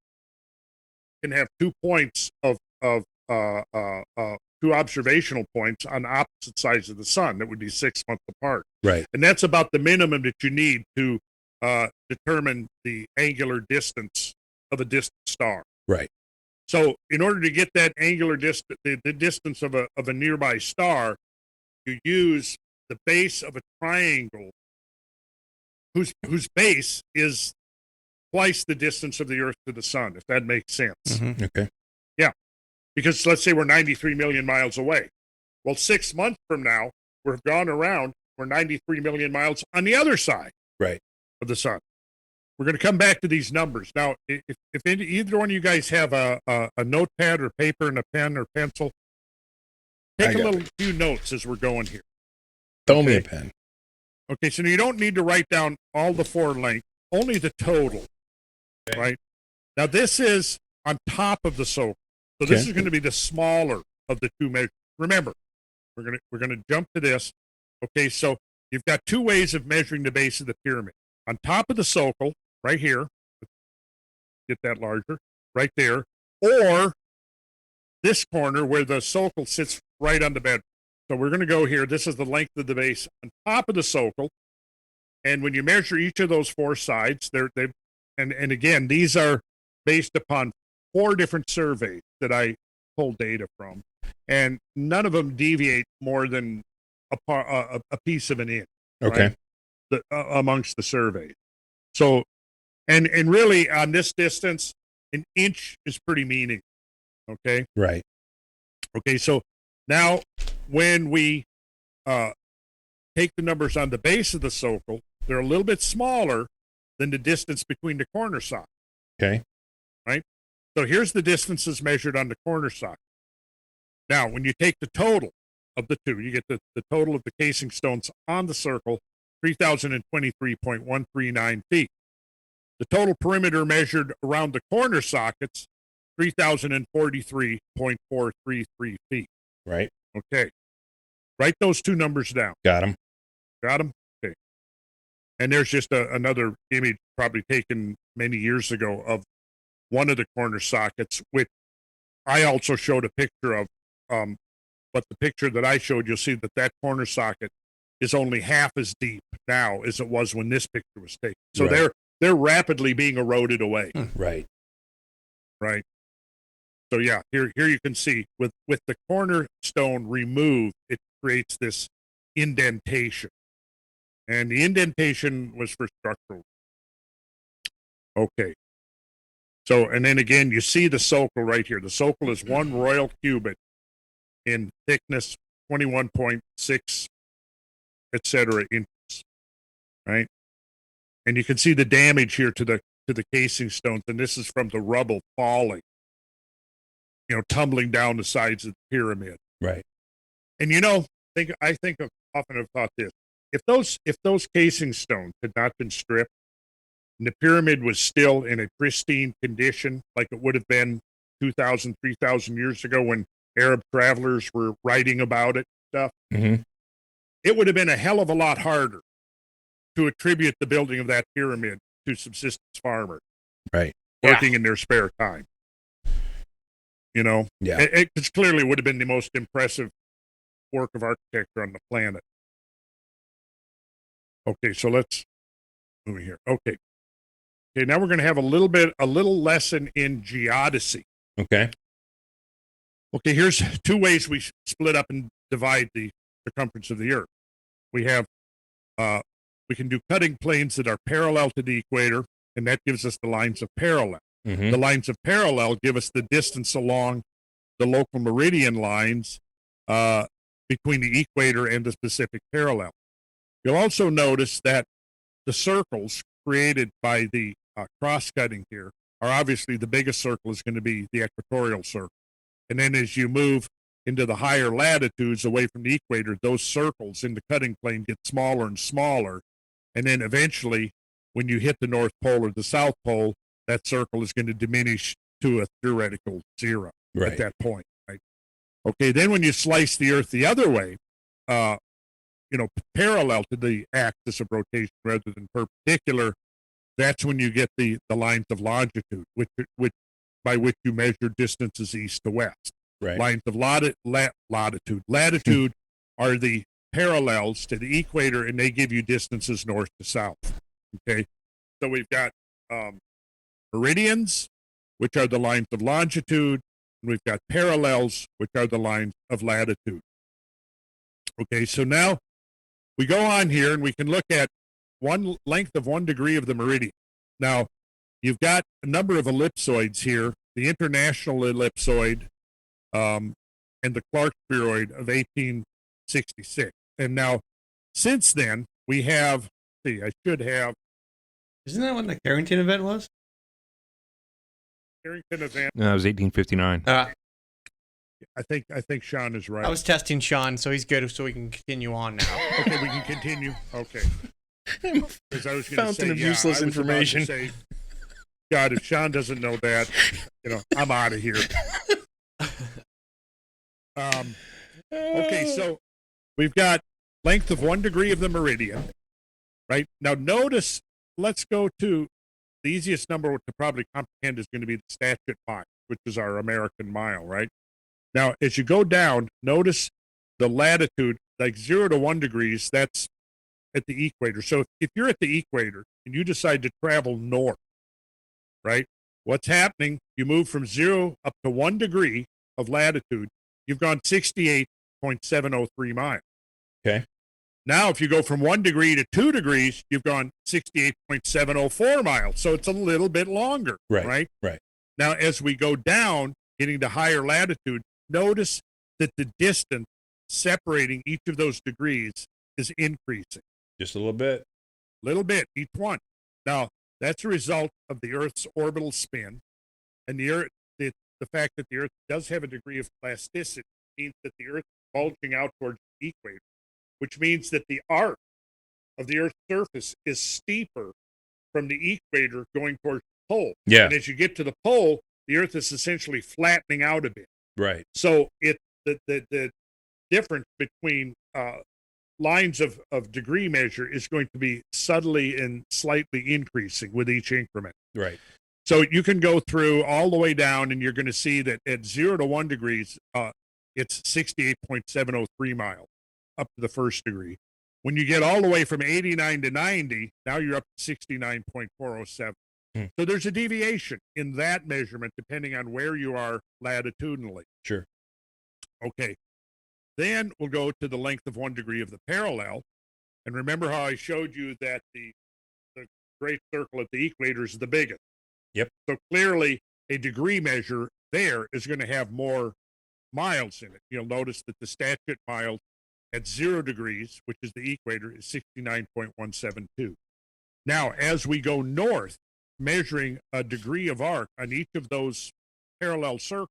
[SPEAKER 1] You can have 2 points of two observational points on opposite sides of the sun that would be 6 months apart.
[SPEAKER 2] Right.
[SPEAKER 1] And that's about the minimum that you need to determine the angular distance of a distant star.
[SPEAKER 2] Right.
[SPEAKER 1] So, in order to get that angular distance, the distance of a nearby star, you use the base of a triangle, whose base is twice the distance of the Earth to the Sun, if that makes sense.
[SPEAKER 3] Mhm.
[SPEAKER 2] Okay.
[SPEAKER 1] Because let's say we're 93 million miles away. Well, 6 months from now, we've gone around. We're 93 million miles on the other side
[SPEAKER 2] Right.
[SPEAKER 1] of the sun. We're going to come back to these numbers. Now, if either one of you guys have a notepad or paper and a pen or pencil, take
[SPEAKER 2] I
[SPEAKER 1] a
[SPEAKER 2] got
[SPEAKER 1] little few notes as we're going here.
[SPEAKER 2] Throw me a
[SPEAKER 1] Okay.
[SPEAKER 2] pen.
[SPEAKER 1] Okay, so you don't need to write down all the four lengths, only the total,
[SPEAKER 2] Okay.
[SPEAKER 1] right? Now, this is on top of the SOAP. So this
[SPEAKER 2] Okay.
[SPEAKER 1] is going to be the smaller of the two measures. Remember, we're going to jump to this. Okay, so you've got two ways of measuring the base of the pyramid. On top of the socle, right here, get that larger, right there, or this corner where the socle sits right on the bed. So we're going to go here. This is the length of the base on top of the socle. And when you measure each of those four sides, and again, these are based upon 4 different surveys that I pulled data from, and none of them deviate more than a piece of an inch.
[SPEAKER 2] Okay.
[SPEAKER 1] Right? Amongst the surveys. So, and really on this distance, an inch is pretty meaningful. Okay.
[SPEAKER 2] Right.
[SPEAKER 1] Okay. So now when we take the numbers on the base of the socle, they're a little bit smaller than the distance between the corner sockets.
[SPEAKER 2] Okay.
[SPEAKER 1] Right. So here's the distances measured on the corner socket. Now, when you take the total of the two, you get the total of the casing stones on the circle, 3,023.139 feet. The total perimeter measured around the corner sockets, 3,043.433 feet.
[SPEAKER 2] Right.
[SPEAKER 1] Okay. Write those two numbers down.
[SPEAKER 2] Got him.
[SPEAKER 1] Got them? Okay. And there's just another image probably taken many years ago of one of the corner sockets, which I also showed a picture of. But the picture that I showed, you'll see that corner socket is only half as deep now as it was when this picture was taken. So
[SPEAKER 2] Right.
[SPEAKER 1] they're rapidly being eroded away.
[SPEAKER 2] Right.
[SPEAKER 1] Right. So yeah, here you can see with the cornerstone removed, it creates this indentation. And the indentation was for structural. Okay. So, and then again, you see the socle right here. The socle is 1 royal cubit in thickness, 21.6, etc. inches. Right? And you can see the damage here to the casing stones, and this is from the rubble falling, tumbling down the sides of the pyramid.
[SPEAKER 2] Right.
[SPEAKER 1] And I often have thought this: if those casing stones had not been stripped, and the pyramid was still in a pristine condition, like it would have been 2,000, 3,000 years ago when Arab travelers were writing about it, stuff,
[SPEAKER 2] Mm-hmm.
[SPEAKER 1] it would have been a hell of a lot harder to attribute the building of that pyramid to subsistence farmers
[SPEAKER 2] Right.
[SPEAKER 1] working in their spare time.
[SPEAKER 2] Yeah.
[SPEAKER 1] It clearly would have been the most impressive work of architecture on the planet. Okay, so let's move here. Okay, now we're going to have a little lesson in geodesy.
[SPEAKER 2] Okay.
[SPEAKER 1] Okay, here's 2 ways we split up and divide the circumference of the Earth. We have, we can do cutting planes that are parallel to the equator, and that gives us the lines of parallel.
[SPEAKER 2] Mm-hmm.
[SPEAKER 1] The lines of parallel give us the distance along the local meridian lines between the equator and the specific parallel. You'll also notice that the circles created by the cross-cutting here are obviously the biggest circle is going to be the equatorial circle. And then as you move into the higher latitudes away from the equator, those circles in the cutting plane get smaller and smaller. And then eventually, when you hit the North Pole or the South Pole, that circle is going to diminish to a theoretical zero
[SPEAKER 2] Right.
[SPEAKER 1] at that point, right? Okay, then when you slice the Earth the other way, parallel to the axis of rotation rather than perpendicular, that's when you get the lines of longitude, which by which you measure distances east to west.
[SPEAKER 2] Right.
[SPEAKER 1] Lines of latitude are the parallels to the equator, and they give you distances north to south. Okay, so we've got meridians, which are the lines of longitude, and we've got parallels, which are the lines of latitude. Okay, so now we go on here and we can look at one length of 1 degree of the meridian. Now, you've got a number of ellipsoids here, the international ellipsoid and the Clark spheroid of 1866. And now, since then, we have, I should have.
[SPEAKER 3] Isn't that when the Carrington event was?
[SPEAKER 1] Carrington event.
[SPEAKER 2] No, it was 1859.
[SPEAKER 1] I think Sean is right.
[SPEAKER 3] I was testing Sean, so he's good, so we can continue on now.
[SPEAKER 1] Okay, we can continue. Okay. Because I was going to
[SPEAKER 2] Fountain
[SPEAKER 1] say,
[SPEAKER 2] of useless information.
[SPEAKER 1] Say, God, if Sean doesn't know that, I'm out of here. Okay, so we've got length of 1 degree of the meridian, right? Now notice, let's go to the easiest number to probably comprehend is going to be the statute mile, which is our American mile, right? Now, as you go down, notice the latitude, like 0 to 1 degrees, that's at the equator. So if you're at the equator and you decide to travel north, right, what's happening, you move from 0 up to 1 degree of latitude, you've gone 68.703 miles.
[SPEAKER 2] Okay.
[SPEAKER 1] Now, if you go from 1 degree to 2 degrees, you've gone 68.704 miles. So it's a little bit longer, right?
[SPEAKER 2] Right.
[SPEAKER 1] Now, as we go down, getting to higher latitude, notice that the distance separating each of those degrees is increasing.
[SPEAKER 2] Just a little bit.
[SPEAKER 1] Each one. Now, that's a result of the Earth's orbital spin, and the fact that the Earth does have a degree of plasticity means that the Earth is bulging out towards the equator, which means that the arc of the Earth's surface is steeper from the equator going towards the pole.
[SPEAKER 2] Yeah.
[SPEAKER 1] And as you get to the pole, the Earth is essentially flattening out a bit.
[SPEAKER 2] Right.
[SPEAKER 1] So the difference between lines of degree measure is going to be subtly and slightly increasing with each increment.
[SPEAKER 2] Right.
[SPEAKER 1] So you can go through all the way down, and you're going to see that at 0 to 1 degrees, it's 68.703 miles up to the first degree. When you get all the way from 89 to 90, now you're up to 69.407. So there's a deviation in that measurement depending on where you are latitudinally.
[SPEAKER 2] Sure.
[SPEAKER 1] Okay. Then we'll go to the length of 1 degree of the parallel. And remember how I showed you that the great circle at the equator is the biggest.
[SPEAKER 2] Yep.
[SPEAKER 1] So clearly a degree measure there is going to have more miles in it. You'll notice that the statute mile at 0 degrees, which is the equator, is 69.172. Now, as we go north, measuring a degree of arc on each of those parallel circles,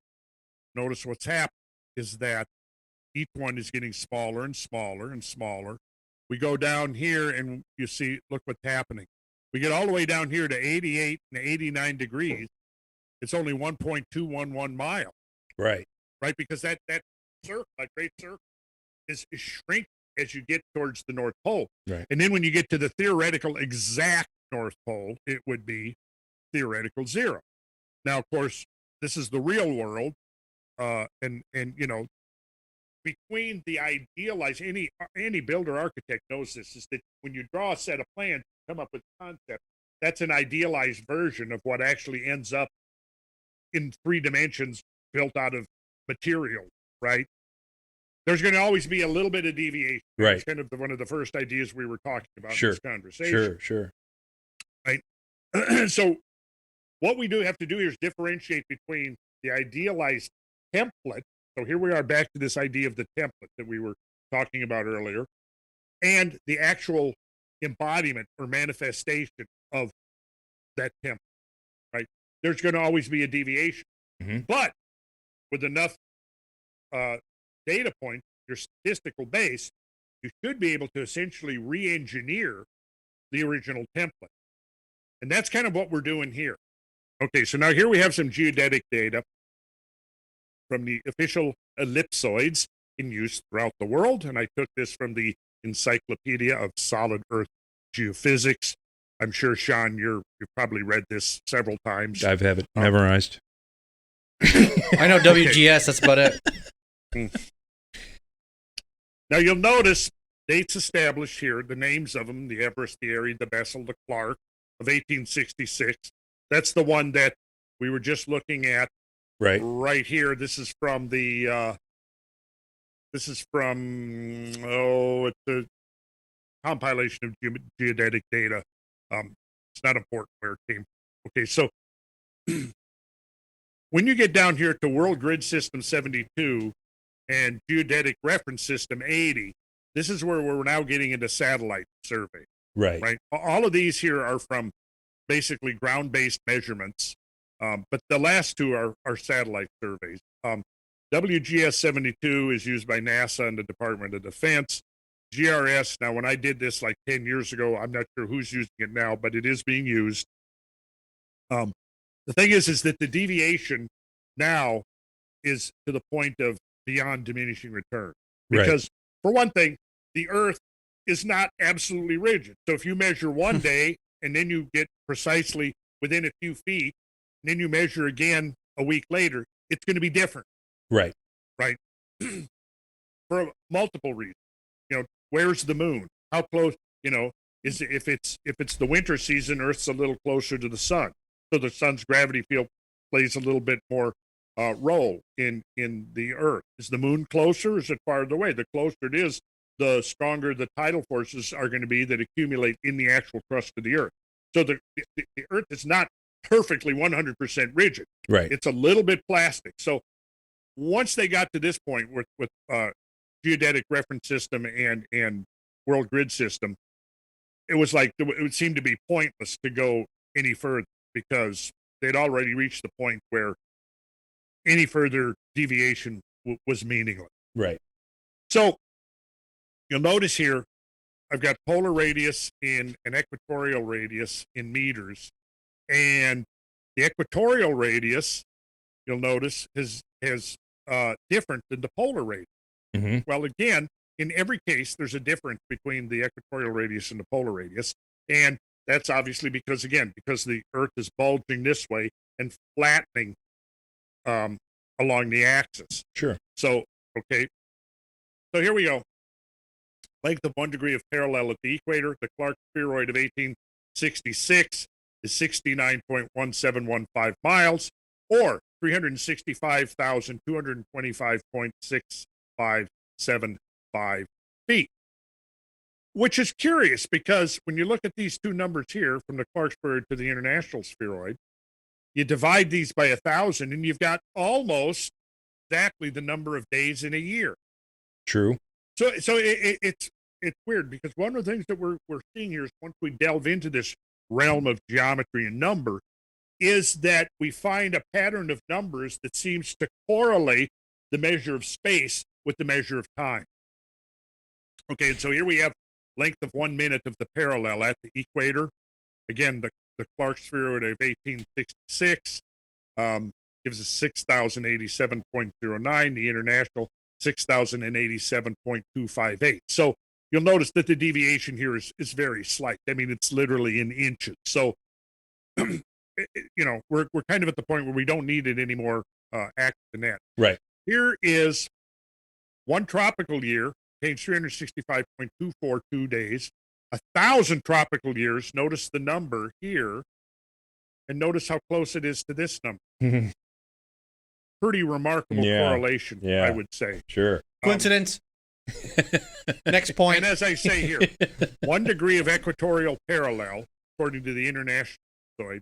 [SPEAKER 1] notice what's happened is that each one is getting smaller and smaller and smaller. We go down here and you see, look what's happening. We get all the way down here to 88 and 89 degrees. It's only 1.211 miles.
[SPEAKER 2] Right.
[SPEAKER 1] Right, because that circle, that great circle, is shrinking as you get towards the North Pole.
[SPEAKER 2] Right.
[SPEAKER 1] And then when you get to the theoretical exact North Pole, it would be theoretical 0. Now, of course, this is the real world, and between the idealized, any builder architect knows this, is that when you draw a set of plans, come up with a concept, that's an idealized version of what actually ends up in 3 dimensions built out of material, right? There's going to always be a little bit of deviation.
[SPEAKER 2] Right.
[SPEAKER 1] It's kind of one of the first ideas we were talking about in this conversation.
[SPEAKER 2] Sure.
[SPEAKER 1] Right. So what we do have to do here is differentiate between the idealized template. So here we are back to this idea of the template that we were talking about earlier, and the actual embodiment or manifestation of that template, right? There's going to always be a deviation.
[SPEAKER 2] Mm-hmm.
[SPEAKER 1] But with enough data points, your statistical base, you should be able to essentially re-engineer the original template. And that's kind of what we're doing here. Okay, so now here we have some geodetic data from the official ellipsoids in use throughout the world. And I took this from the Encyclopedia of Solid Earth Geophysics. I'm sure, Sean, you've probably read this several times.
[SPEAKER 2] I have it memorized.
[SPEAKER 3] I know WGS. That's about it.
[SPEAKER 1] Now you'll notice dates established here, the names of them, the Everest, the Erie, the Bessel, the Clark of 1866. That's the one that we were just looking at right here. This is from the, it's a compilation of geodetic data. It's not important where it came. Okay, so when you get down here to World Grid System 72 and Geodetic Reference System 80, this is where we're now getting into satellite survey. Right. All of these here are from basically ground-based measurements, but the last two are satellite surveys. WGS 72 is used by NASA and the Department of Defense. GRS, now when I did this like 10 years ago, I'm not sure who's using it now, but it is being used. The thing is that the deviation now is to the point of beyond diminishing return. Because for one thing, the Earth is not absolutely rigid. So if you measure one day and then you get precisely within a few feet, and then you measure again a week later, it's going to be different.
[SPEAKER 2] Right.
[SPEAKER 1] For multiple reasons. Where's the moon? How close, is it, if it's the winter season, Earth's a little closer to the sun. So the sun's gravity field plays a little bit more role in the Earth. Is the moon closer? Or is it farther away? The closer it is, the stronger the tidal forces are going to be that accumulate in the actual crust of the Earth. So the Earth is not perfectly 100% rigid.
[SPEAKER 2] Right.
[SPEAKER 1] It's a little bit plastic. So once they got to this point with Geodetic Reference System and World Grid System, it was like it would seem to be pointless to go any further because they'd already reached the point where any further deviation was meaningless.
[SPEAKER 2] Right.
[SPEAKER 1] So you'll notice here, I've got polar radius in an equatorial radius in meters, and the equatorial radius, you'll notice, is different than the polar radius.
[SPEAKER 2] Mm-hmm.
[SPEAKER 1] Well, again, in every case, there's a difference between the equatorial radius and the polar radius, and that's obviously because the Earth is bulging this way and flattening along the axis.
[SPEAKER 2] Sure.
[SPEAKER 1] So, okay. So here we go. Length of 1 degree of parallel at the equator. The Clark spheroid of 1866 is 69.1715 miles, or 365,225.6575 feet. Which is curious because when you look at these two numbers here, from the Clark spheroid to the international spheroid, you divide these by 1,000 and you've got almost exactly the number of days in a year.
[SPEAKER 2] True.
[SPEAKER 1] So it's weird because one of the things that we're seeing here is once we delve into this realm of geometry and number is that we find a pattern of numbers that seems to correlate the measure of space with the measure of time. Okay, and so here we have length of 1 minute of the parallel at the equator. Again, the Clark spheroid of 1866 gives us 6,087.09. The international 6,087.258. So you'll notice that the deviation here is very slight. I mean, it's literally in inches. So, we're kind of at the point where we don't need it anymore accurate than that.
[SPEAKER 2] Right.
[SPEAKER 1] Here is one tropical year, contains 365.242 days. 1,000 tropical years, notice the number here, and notice how close it is to this number. Pretty remarkable correlation, I would say.
[SPEAKER 2] Sure.
[SPEAKER 3] Coincidence. Next point.
[SPEAKER 1] And as I say here, 1 degree of equatorial parallel, according to the international spheroid,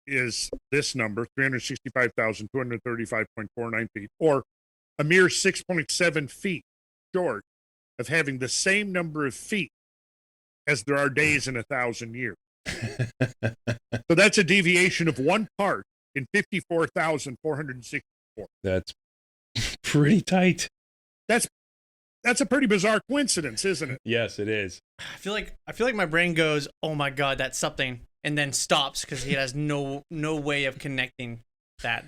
[SPEAKER 1] is this number, 365,235.49 feet, or a mere 6.7 feet short of having the same number of feet as there are days in 1,000 years. So that's a deviation of 1 part in 54,464.
[SPEAKER 2] That's pretty tight.
[SPEAKER 1] That's a pretty bizarre coincidence, isn't it?
[SPEAKER 2] Yes, it is.
[SPEAKER 3] I feel like my brain goes, "Oh my god, that's something." and then stops because he has no way of connecting that.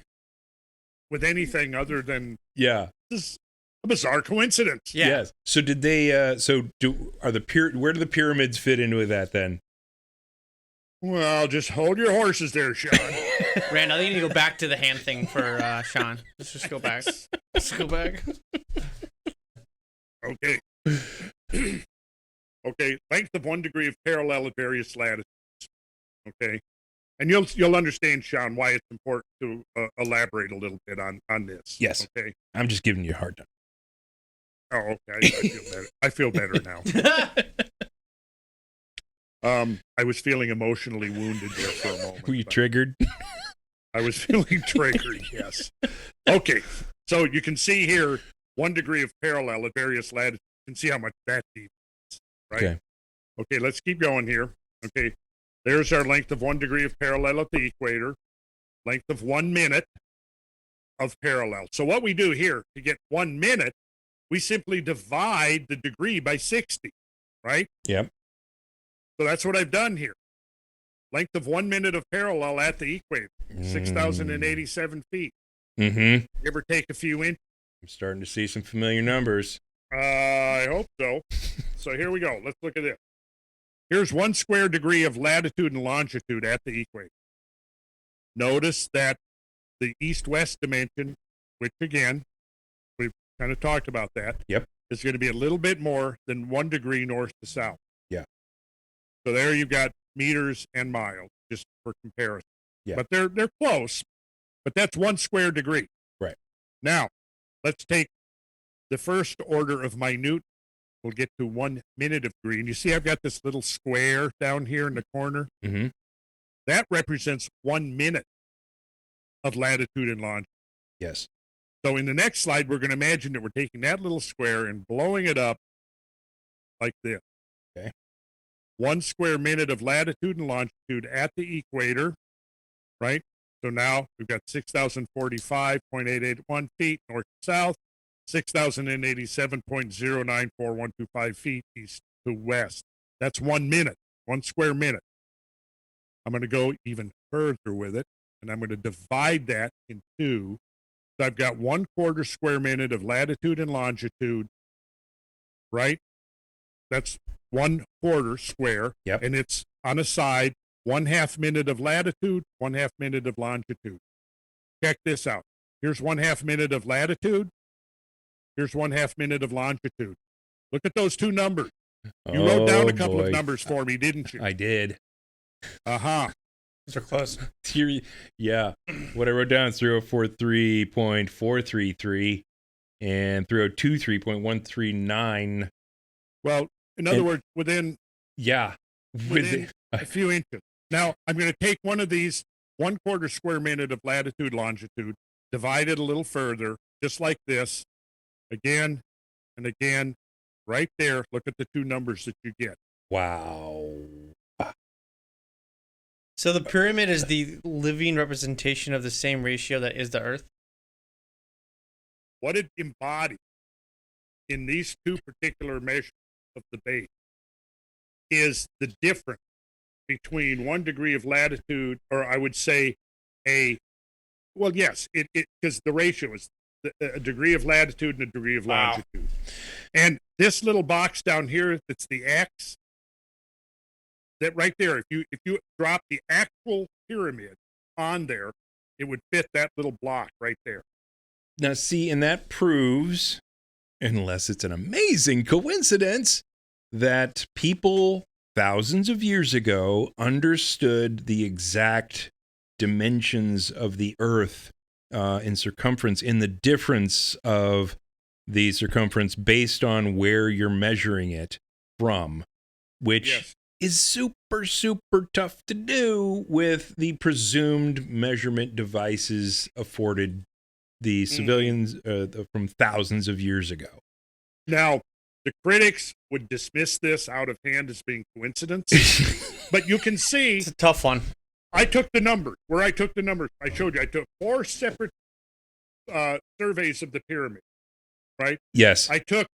[SPEAKER 1] with anything other than
[SPEAKER 2] Yeah.
[SPEAKER 1] this a bizarre coincidence.
[SPEAKER 3] Yeah.
[SPEAKER 2] Yes. So did they? Where do the pyramids fit into that then?
[SPEAKER 1] Well, just hold your horses there, Sean.
[SPEAKER 3] Rand, I think you need to go back to the hand thing for Sean. Let's just go back. Let's go back.
[SPEAKER 1] Okay. Okay. Length of 1 degree of parallel at various latitudes. Okay. And you'll understand, Sean, why it's important to elaborate a little bit on this.
[SPEAKER 2] Yes.
[SPEAKER 1] Okay.
[SPEAKER 2] I'm just giving you a hard time.
[SPEAKER 1] Oh, okay. I feel better. I feel better now. I was feeling emotionally wounded there for a moment.
[SPEAKER 2] Were you
[SPEAKER 1] but
[SPEAKER 2] triggered?
[SPEAKER 1] I was feeling triggered. Yes. Okay. So you can see here 1 degree of parallel at various latitudes. You can see how much that deep is, right?
[SPEAKER 2] Okay.
[SPEAKER 1] Okay. Let's keep going here. Okay. There's our length of 1 degree of parallel at the equator. Length of 1 minute of parallel. So what we do here to get 1 minute, we simply divide the degree by 60, right?
[SPEAKER 2] Yep.
[SPEAKER 1] So that's what I've done here. Length of 1 minute of parallel at the equator, 6,087 feet.
[SPEAKER 2] Mm-hmm.
[SPEAKER 1] Give or take a few inches.
[SPEAKER 2] I'm starting to see some familiar numbers.
[SPEAKER 1] I hope so. So here we go. Let's look at this. Here's 1 square degree of latitude and longitude at the equator. Notice that the east-west dimension, which again, we've kind of talked about that.
[SPEAKER 2] Yep.
[SPEAKER 1] Is going to be a little bit more than 1 degree north to south.
[SPEAKER 2] Yeah.
[SPEAKER 1] So there you've got meters and miles, just for comparison.
[SPEAKER 2] Yeah.
[SPEAKER 1] But they're close. But that's 1 square degree.
[SPEAKER 2] Right.
[SPEAKER 1] Now, let's take the first order of minute. We'll get to 1 minute of degree. And you see I've got this little square down here in the corner.
[SPEAKER 2] Mm-hmm.
[SPEAKER 1] That represents 1 minute of latitude and longitude.
[SPEAKER 2] Yes.
[SPEAKER 1] So in the next slide, we're going to imagine that we're taking that little square and blowing it up like this.
[SPEAKER 2] Okay.
[SPEAKER 1] 1 square minute of latitude and longitude at the equator, right? So now we've got 6,045.881 feet north to south, 6,087.094125 feet east to west. That's 1 minute, 1 square minute. I'm going to go even further with it, and I'm going to divide that in 2. So I've got 1/4 square minute of latitude and longitude, right? That's 1/4 square.
[SPEAKER 2] Yep.
[SPEAKER 1] And it's on a side, 1/2 minute of latitude, 1/2 minute of longitude. Check this out. Here's 1/2 minute of latitude. Here's 1/2 minute of longitude. Look at those 2 numbers. You wrote down a couple of numbers for me, didn't you?
[SPEAKER 2] I did.
[SPEAKER 1] Uh-huh.
[SPEAKER 3] Those are close.
[SPEAKER 2] Yeah. What I wrote down is 3043.433 and 3023.139.
[SPEAKER 1] Well, in other words, within
[SPEAKER 2] Yeah.
[SPEAKER 1] within a few inches. Now, I'm going to take one of these 1/4 square minute of latitude, longitude, divide it a little further, just like this, again and again, right there. Look at the 2 numbers that you get.
[SPEAKER 2] Wow.
[SPEAKER 3] So the pyramid is the living representation of the same ratio that is the Earth?
[SPEAKER 1] What it embodies in these 2 particular measures of the base is the difference between 1 degree of latitude, or I would say yes, it because the ratio is a degree of latitude and a degree of longitude. And this little box down here, that's the X, that right there, if you drop the actual pyramid on there, it would fit that little block right there.
[SPEAKER 2] Now, see, and that proves, unless it's an amazing coincidence, that people thousands of years ago understood the exact dimensions of the Earth in circumference, in the difference of the circumference based on where you're measuring it from, which
[SPEAKER 1] Yes.
[SPEAKER 2] is super, super tough to do with the presumed measurement devices afforded the civilians from thousands of years ago.
[SPEAKER 1] Now, the critics would dismiss this out of hand as being coincidence, but you can see
[SPEAKER 3] It's a tough one.
[SPEAKER 1] I took the numbers. Where I took the numbers, I showed you. I took 4 separate surveys of the pyramid, right?
[SPEAKER 2] Yes.
[SPEAKER 1] I took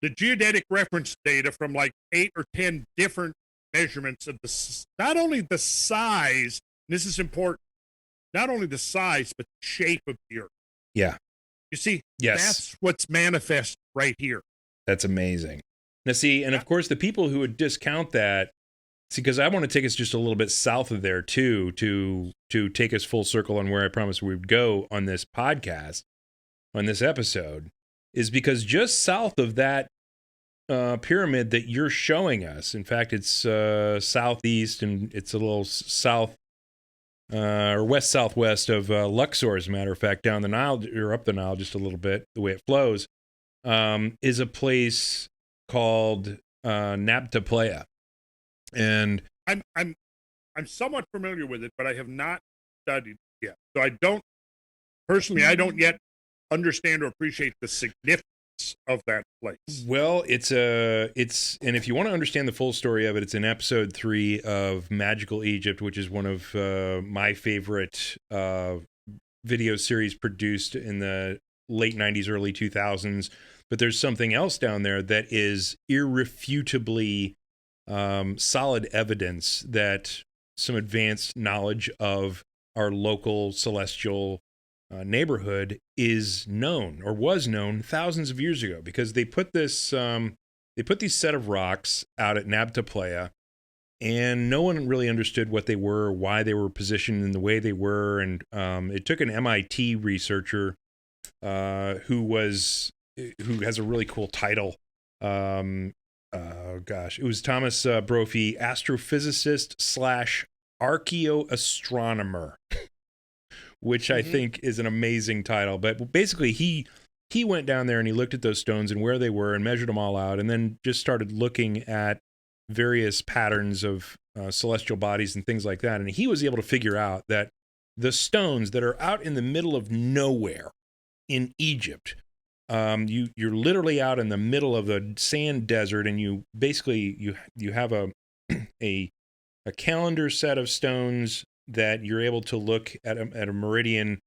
[SPEAKER 1] the geodetic reference data from like 8 or 10 different measurements of not only the size, this is important, not only the size, but the shape of the Earth.
[SPEAKER 2] Yeah.
[SPEAKER 1] You see,
[SPEAKER 2] Yes.
[SPEAKER 1] that's what's manifest right here.
[SPEAKER 2] That's amazing. Now, see, and of course, the people who would discount that, see, because I want to take us just a little bit south of there too, to take us full circle on where I promised we would go on this podcast, on this episode, is because just south of that pyramid that you're showing us, in fact, it's southeast and it's a little south or west southwest of Luxor, as a matter of fact, down the Nile or up the Nile just a little bit, the way it flows, is a place called Nabta Playa. And
[SPEAKER 1] I'm somewhat familiar with it, but I have not studied it yet. So I don't yet understand or appreciate the significance of that place.
[SPEAKER 2] Well, it's and if you want to understand the full story of it, it's in episode 3 of Magical Egypt, which is one of my favorite video series produced in the late 90s, early 2000s. But there's something else down there that is irrefutably solid evidence that some advanced knowledge of our local celestial neighborhood is known or was known thousands of years ago, because they put these set of rocks out at Nabta Playa, and no one really understood what they were, why they were positioned in the way they were, and it took an MIT researcher who has a really cool title. It was Thomas Brophy, astrophysicist / archaeoastronomer, which I think is an amazing title. But basically, he went down there and he looked at those stones and where they were and measured them all out, and then just started looking at various patterns of celestial bodies and things like that. And he was able to figure out that the stones that are out in the middle of nowhere in Egypt, you're literally out in the middle of the sand desert, and you basically you have a calendar set of stones that you're able to look at a meridian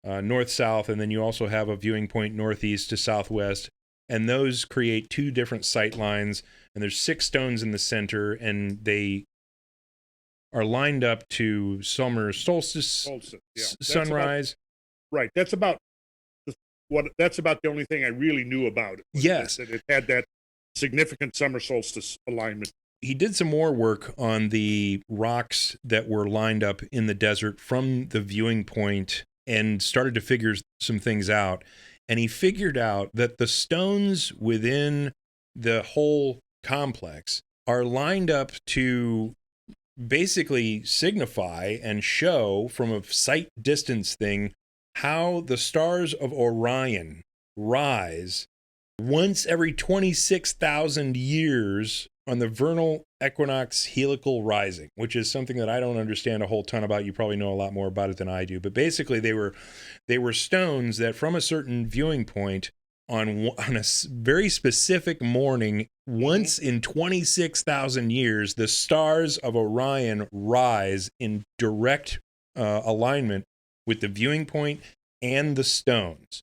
[SPEAKER 2] north-south, and then you also have a viewing point northeast to southwest, and those create 2 different sight lines, and there's 6 stones in the center, and they are lined up to summer solstice,
[SPEAKER 1] Yeah.
[SPEAKER 2] sunrise.
[SPEAKER 1] Right. That's about the only thing I really knew about it.
[SPEAKER 2] Yes.
[SPEAKER 1] That it had that significant summer solstice alignment.
[SPEAKER 2] He did some more work on the rocks that were lined up in the desert from the viewing point and started to figure some things out. And he figured out that the stones within the whole complex are lined up to basically signify and show from a sight distance thing how the stars of Orion rise once every 26,000 years on the vernal equinox helical rising, which is something that I don't understand a whole ton about. You probably know a lot more about it than I do. But basically, they were stones that from a certain viewing point on a very specific morning, once in 26,000 years, the stars of Orion rise in direct alignment with the viewing point and the stones.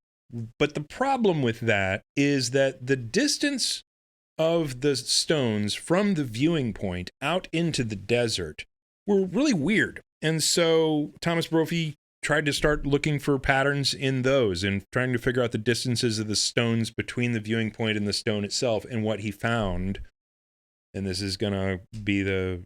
[SPEAKER 2] But the problem with that is that the distance of the stones from the viewing point out into the desert were really weird. And so Thomas Brophy tried to start looking for patterns in those and trying to figure out the distances of the stones between the viewing point and the stone itself. And what he found, and this is going to be the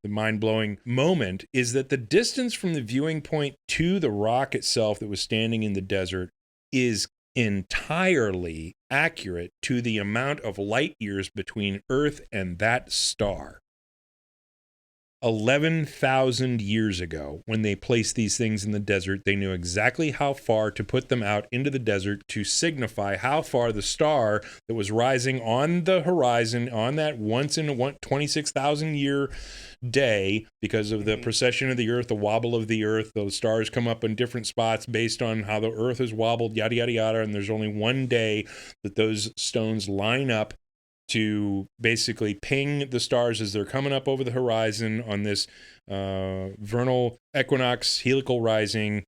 [SPEAKER 2] mind-blowing moment, is that the distance from the viewing point to the rock itself that was standing in the desert is entirely accurate to the amount of light years between Earth and that star. 11,000 years ago, when they placed these things in the desert, they knew exactly how far to put them out into the desert to signify how far the star that was rising on the horizon on that once in a 26,000 year day, because of the precession of the Earth, the wobble of the Earth, those stars come up in different spots based on how the Earth is wobbled, yada, yada, yada, and there's only one day that those stones line up to basically ping the stars as they're coming up over the horizon on this vernal equinox helical rising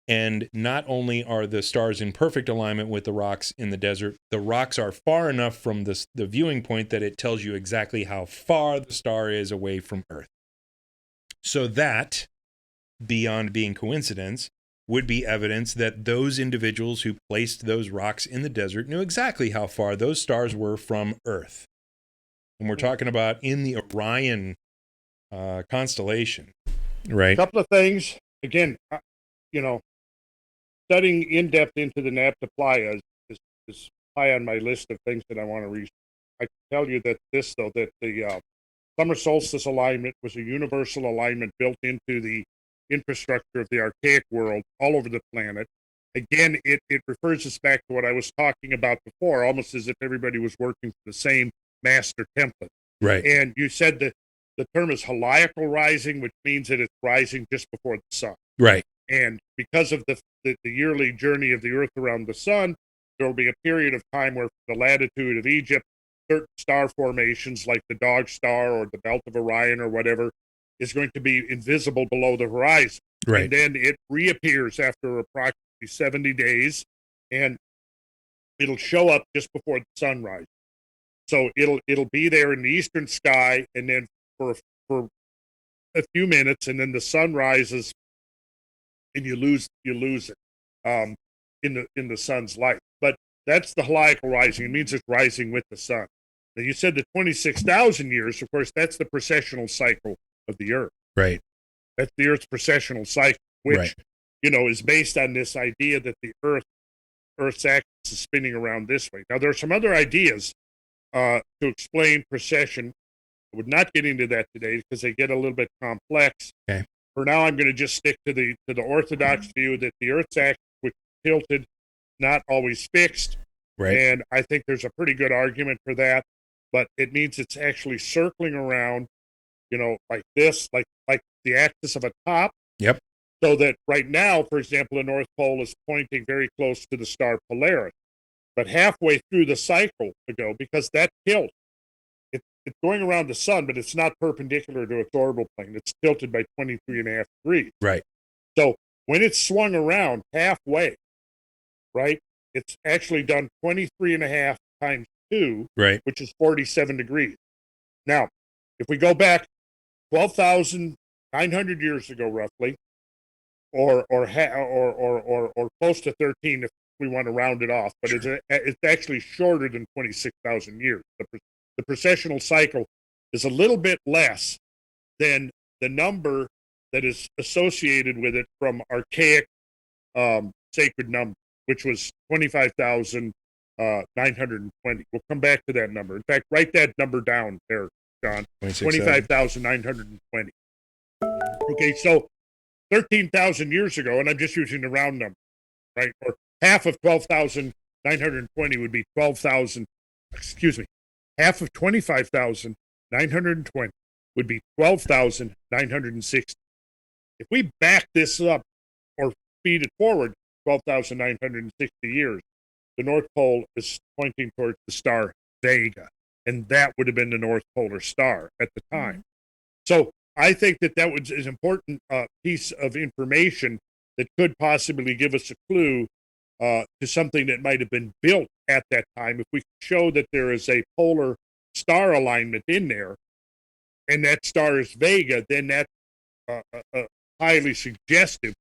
[SPEAKER 2] And not only are the stars in perfect alignment with the rocks in the desert, the rocks are far enough from the viewing point that it tells you exactly how far the star is away from Earth. So that, beyond being coincidence, would be evidence that those individuals who placed those rocks in the desert knew exactly how far those stars were from Earth. And we're talking about in the Orion constellation, right?
[SPEAKER 1] A couple of things. Again, studying in depth into the Nabta Playa is high on my list of things that I want to research. I can tell you that the summer solstice alignment was a universal alignment built into the infrastructure of the archaic world all over the planet. Again, it refers us back to what I was talking about before, almost as if everybody was working for the same master template.
[SPEAKER 2] Right.
[SPEAKER 1] And you said that the term is heliacal rising, which means that it's rising just before the sun.
[SPEAKER 2] Right.
[SPEAKER 1] And because of the yearly journey of the Earth around the sun, there will be a period of time where, from the latitude of Egypt, certain star formations like the Dog Star or the Belt of Orion or whatever is going to be invisible below the horizon.
[SPEAKER 2] Right.
[SPEAKER 1] And then it reappears after approximately 70 days, and it'll show up just before the sunrise. So it'll be there in the eastern sky, and then for a few minutes, and then the sun rises, and you lose it in the sun's light. But that's the heliacal rising. It means it's rising with the sun. Now, you said the 26,000 years. Of course, that's the precessional cycle of the Earth.
[SPEAKER 2] Right.
[SPEAKER 1] That's the Earth's precessional cycle, which is based on this idea that the Earth's axis is spinning around this way. Now, there are some other ideas to explain precession. I would not get into that today because they get a little bit complex.
[SPEAKER 2] Okay.
[SPEAKER 1] For now, I'm going to just stick to the orthodox view that the Earth's axis, which is tilted, not always fixed.
[SPEAKER 2] Right.
[SPEAKER 1] And I think there's a pretty good argument for that. But it means it's actually circling around, like this, like the axis of a top.
[SPEAKER 2] Yep.
[SPEAKER 1] So that right now, for example, the North Pole is pointing very close to the star Polaris. But halfway through the cycle ago, because that tilt, it's going around the sun, but it's not perpendicular to its orbital plane. It's tilted by 23.5 degrees.
[SPEAKER 2] Right.
[SPEAKER 1] So when it's swung around halfway, right, it's actually done 23.5 times 2,
[SPEAKER 2] right,
[SPEAKER 1] which is 47 degrees. Now, if we go back 12,900 years ago, roughly, or close to 13 if we want to round it off, but it's actually shorter than 26,000 years. The precessional cycle is a little bit less than the number that is associated with it from archaic sacred number, which was 25,920. We'll come back to that number. In fact, write that number down there, John. 25,920. Okay, so 13,000 years ago, and I'm just using the round number, right? Or half of 12,920 would be 12,000. Excuse me. Half of 25,920 would be 12,960. If we back this up or feed it forward 12,960 years, the North Pole is pointing towards the star Vega, and that would have been the North Polar Star at the time. So I think that was an important piece of information that could possibly give us a clue to something that might have been built at that time. If we could show that there is a polar star alignment in there, and that star is Vega, then that's highly suggestive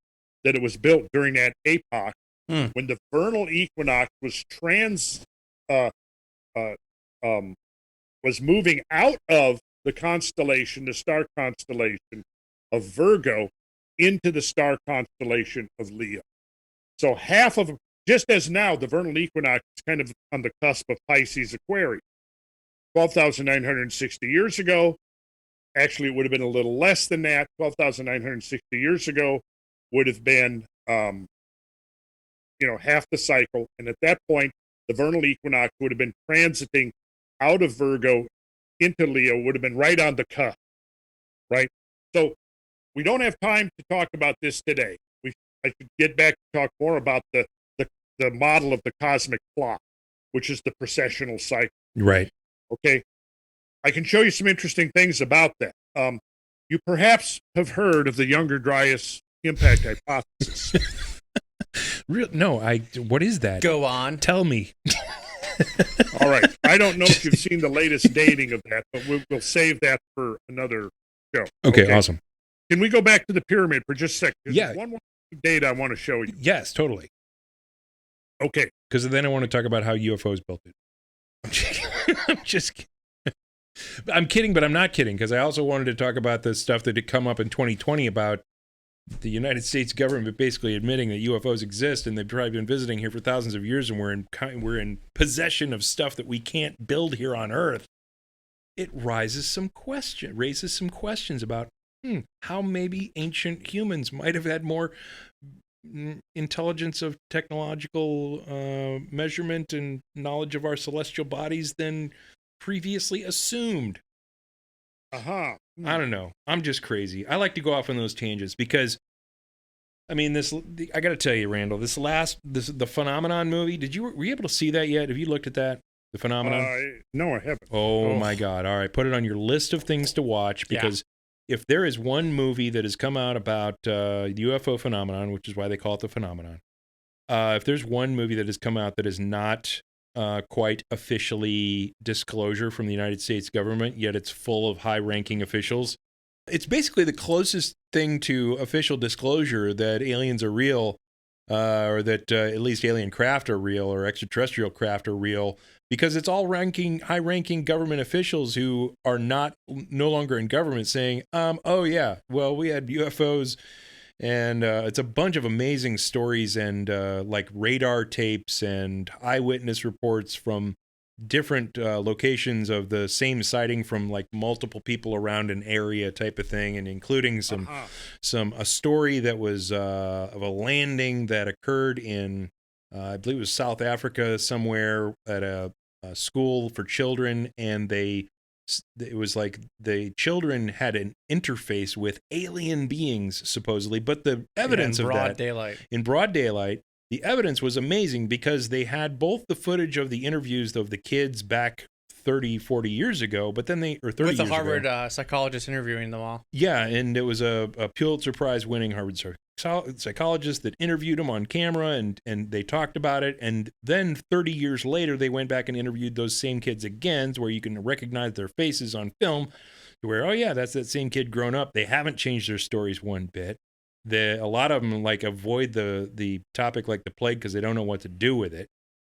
[SPEAKER 1] that it was built during that epoch when the vernal equinox was was moving out of the star constellation of Virgo, into the star constellation of Leo. So just as now, the vernal equinox is kind of on the cusp of Pisces Aquarius. 12,960 years ago, actually it would have been a little less than that. 12,960 years ago would have been, half the cycle. And at that point, the vernal equinox would have been transiting out of Virgo into Leo, would have been right on the cusp, right? So we don't have time to talk about this today. I should get back to talk more about the model of the cosmic clock, which is the precessional cycle.
[SPEAKER 2] Right.
[SPEAKER 1] Okay. I can show you some interesting things about that. You perhaps have heard of the Younger Dryas impact hypothesis.
[SPEAKER 2] No, what is that?
[SPEAKER 3] Go on.
[SPEAKER 2] Tell me.
[SPEAKER 1] All right. I don't know if you've seen the latest dating of that, but we'll save that for another show.
[SPEAKER 2] Okay, awesome.
[SPEAKER 1] Can we go back to the pyramid for just a second?
[SPEAKER 2] Yeah.
[SPEAKER 1] One more data I want to show you.
[SPEAKER 2] Yes, totally.
[SPEAKER 1] Okay.
[SPEAKER 2] Because then I want to talk about how UFOs built it. I'm just kidding. I'm kidding, but I'm not kidding, because I also wanted to talk about the stuff that had come up in 2020 about the United States government basically admitting that UFOs exist, and they've probably been visiting here for thousands of years, and we're in possession of stuff that we can't build here on Earth. It raises some questions about how maybe ancient humans might have had more intelligence of technological measurement and knowledge of our celestial bodies than previously assumed.
[SPEAKER 1] Uh-huh.
[SPEAKER 2] I don't know. I'm just crazy. I like to go off on those tangents because, I mean, I got to tell you, Randall, the Phenomenon movie, were you able to see that yet? Have you looked at that? The Phenomenon?
[SPEAKER 1] No, I haven't.
[SPEAKER 2] Oh my God. All right. Put it on your list of things to watch, because if there is one movie that has come out about the UFO phenomenon, which is why they call it the Phenomenon, if there's one movie that has come out that is not quite officially disclosure from the United States government, yet it's full of high-ranking officials. It's basically the closest thing to official disclosure that aliens are real, or that at least alien craft are real, or extraterrestrial craft are real, because it's all high-ranking government officials who are no longer in government saying, oh yeah, well, we had UFOs. And it's a bunch of amazing stories and like radar tapes and eyewitness reports from different locations of the same sighting from like multiple people around an area type of thing, and including a story that was of a landing that occurred in I believe it was South Africa somewhere at a school for children, and it was like the children had an interface with alien beings, supposedly, but the evidence of that in broad daylight, the evidence was amazing, because they had both the footage of the interviews of the kids back 30, 40 years ago, but then with
[SPEAKER 3] the Harvard psychologist interviewing them all.
[SPEAKER 2] Yeah, and it was a Pulitzer Prize winning Harvard psychologist that interviewed them on camera, and they talked about it. And then 30 years later, they went back and interviewed those same kids again, where you can recognize their faces on film, to where, oh yeah, that's that same kid grown up. They haven't changed their stories one bit. A lot of them like avoid the topic like the plague because they don't know what to do with it.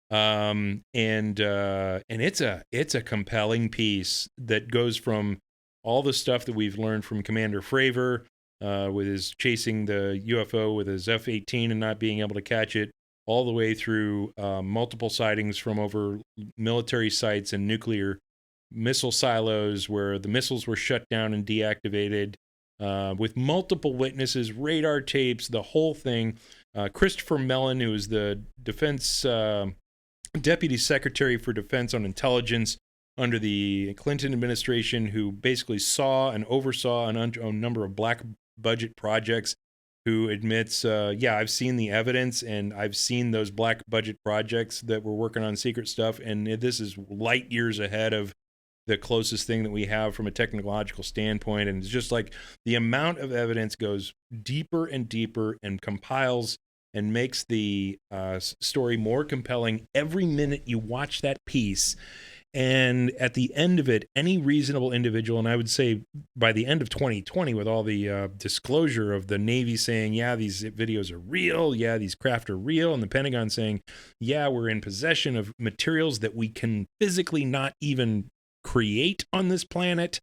[SPEAKER 2] And it's a compelling piece that goes from all the stuff that we've learned from Commander Fravor, with his chasing the UFO with his F-18 and not being able to catch it, all the way through multiple sightings from over military sites and nuclear missile silos where the missiles were shut down and deactivated, with multiple witnesses, radar tapes, the whole thing. Christopher Mellon, who is the defense Deputy Secretary for Defense on Intelligence under the Clinton administration, who basically saw and oversaw a number of black budget projects, who admits, I've seen the evidence and I've seen those black budget projects that were working on secret stuff, and this is light years ahead of the closest thing that we have from a technological standpoint. And it's just like the amount of evidence goes deeper and deeper and compiles and makes the story more compelling every minute you watch that piece. And at the end of it, any reasonable individual, and I would say by the end of 2020, with all the disclosure of the Navy saying, yeah, these videos are real, yeah, these craft are real, and the Pentagon saying, yeah, we're in possession of materials that we can physically not even create on this planet.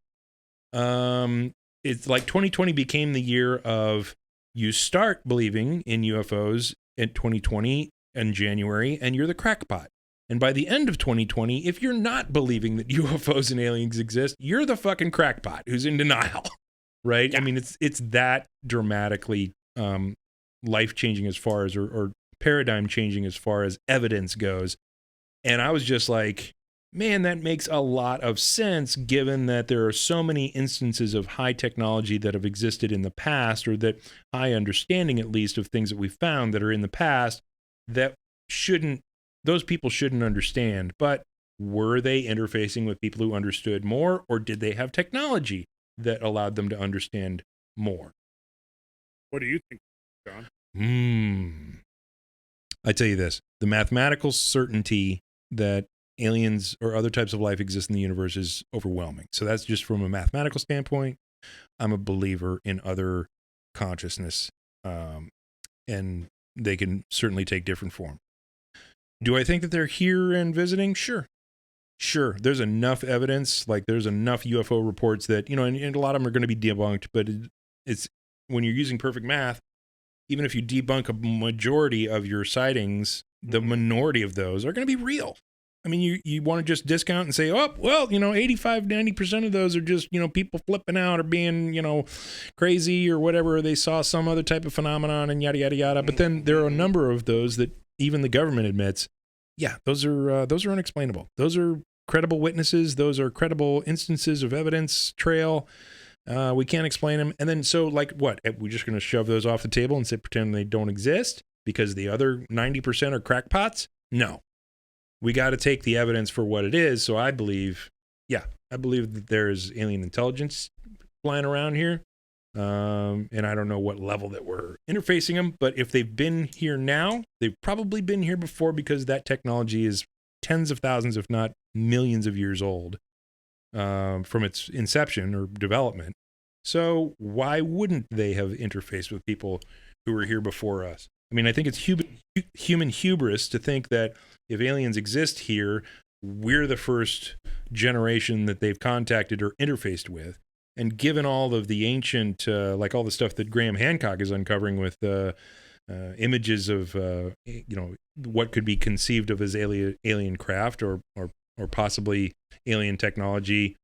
[SPEAKER 2] It's like 2020 became the year of, you start believing in UFOs in 2020 in January, and you're the crackpot. And by the end of 2020, if you're not believing that UFOs and aliens exist, you're the fucking crackpot who's in denial, right? Yeah. I mean, it's that dramatically life-changing as far as, or paradigm-changing as far as evidence goes. And I was just like, man, that makes a lot of sense, given that there are so many instances of high technology that have existed in the past, or that high understanding, at least, of things that we found that are in the past that those people shouldn't understand. But were they interfacing with people who understood more, or did they have technology that allowed them to understand more?
[SPEAKER 1] What do you think, John?
[SPEAKER 2] I tell you this, the mathematical certainty that aliens or other types of life exist in the universe is overwhelming. So that's just from a mathematical standpoint. I'm a believer in other consciousness, and they can certainly take different form. Do I think that they're here and visiting? Sure. There's enough evidence, like there's enough UFO reports that, and a lot of them are going to be debunked, but it's when you're using perfect math, even if you debunk a majority of your sightings, the minority of those are going to be real. I mean, you want to just discount and say, oh, well, 85, 90% of those are just, people flipping out or being, crazy or whatever. They saw some other type of phenomenon and yada, yada, yada. But then there are a number of those that even the government admits, yeah, those are unexplainable. Those are credible witnesses. Those are credible instances of evidence trail. We can't explain them. And then so like what? We're just going to shove those off the table and say pretend they don't exist because the other 90% are crackpots? No. We got to take the evidence for what it is. So I believe that there's alien intelligence flying around here. And I don't know what level that we're interfacing them, but if they've been here now, they've probably been here before because that technology is tens of thousands, if not millions of years old, from its inception or development. So why wouldn't they have interfaced with people who were here before us? I mean, I think it's human hubris to think that if aliens exist here, we're the first generation that they've contacted or interfaced with. And given all of the ancient, like all the stuff that Graham Hancock is uncovering with images of, what could be conceived of as alien craft or possibly alien technology,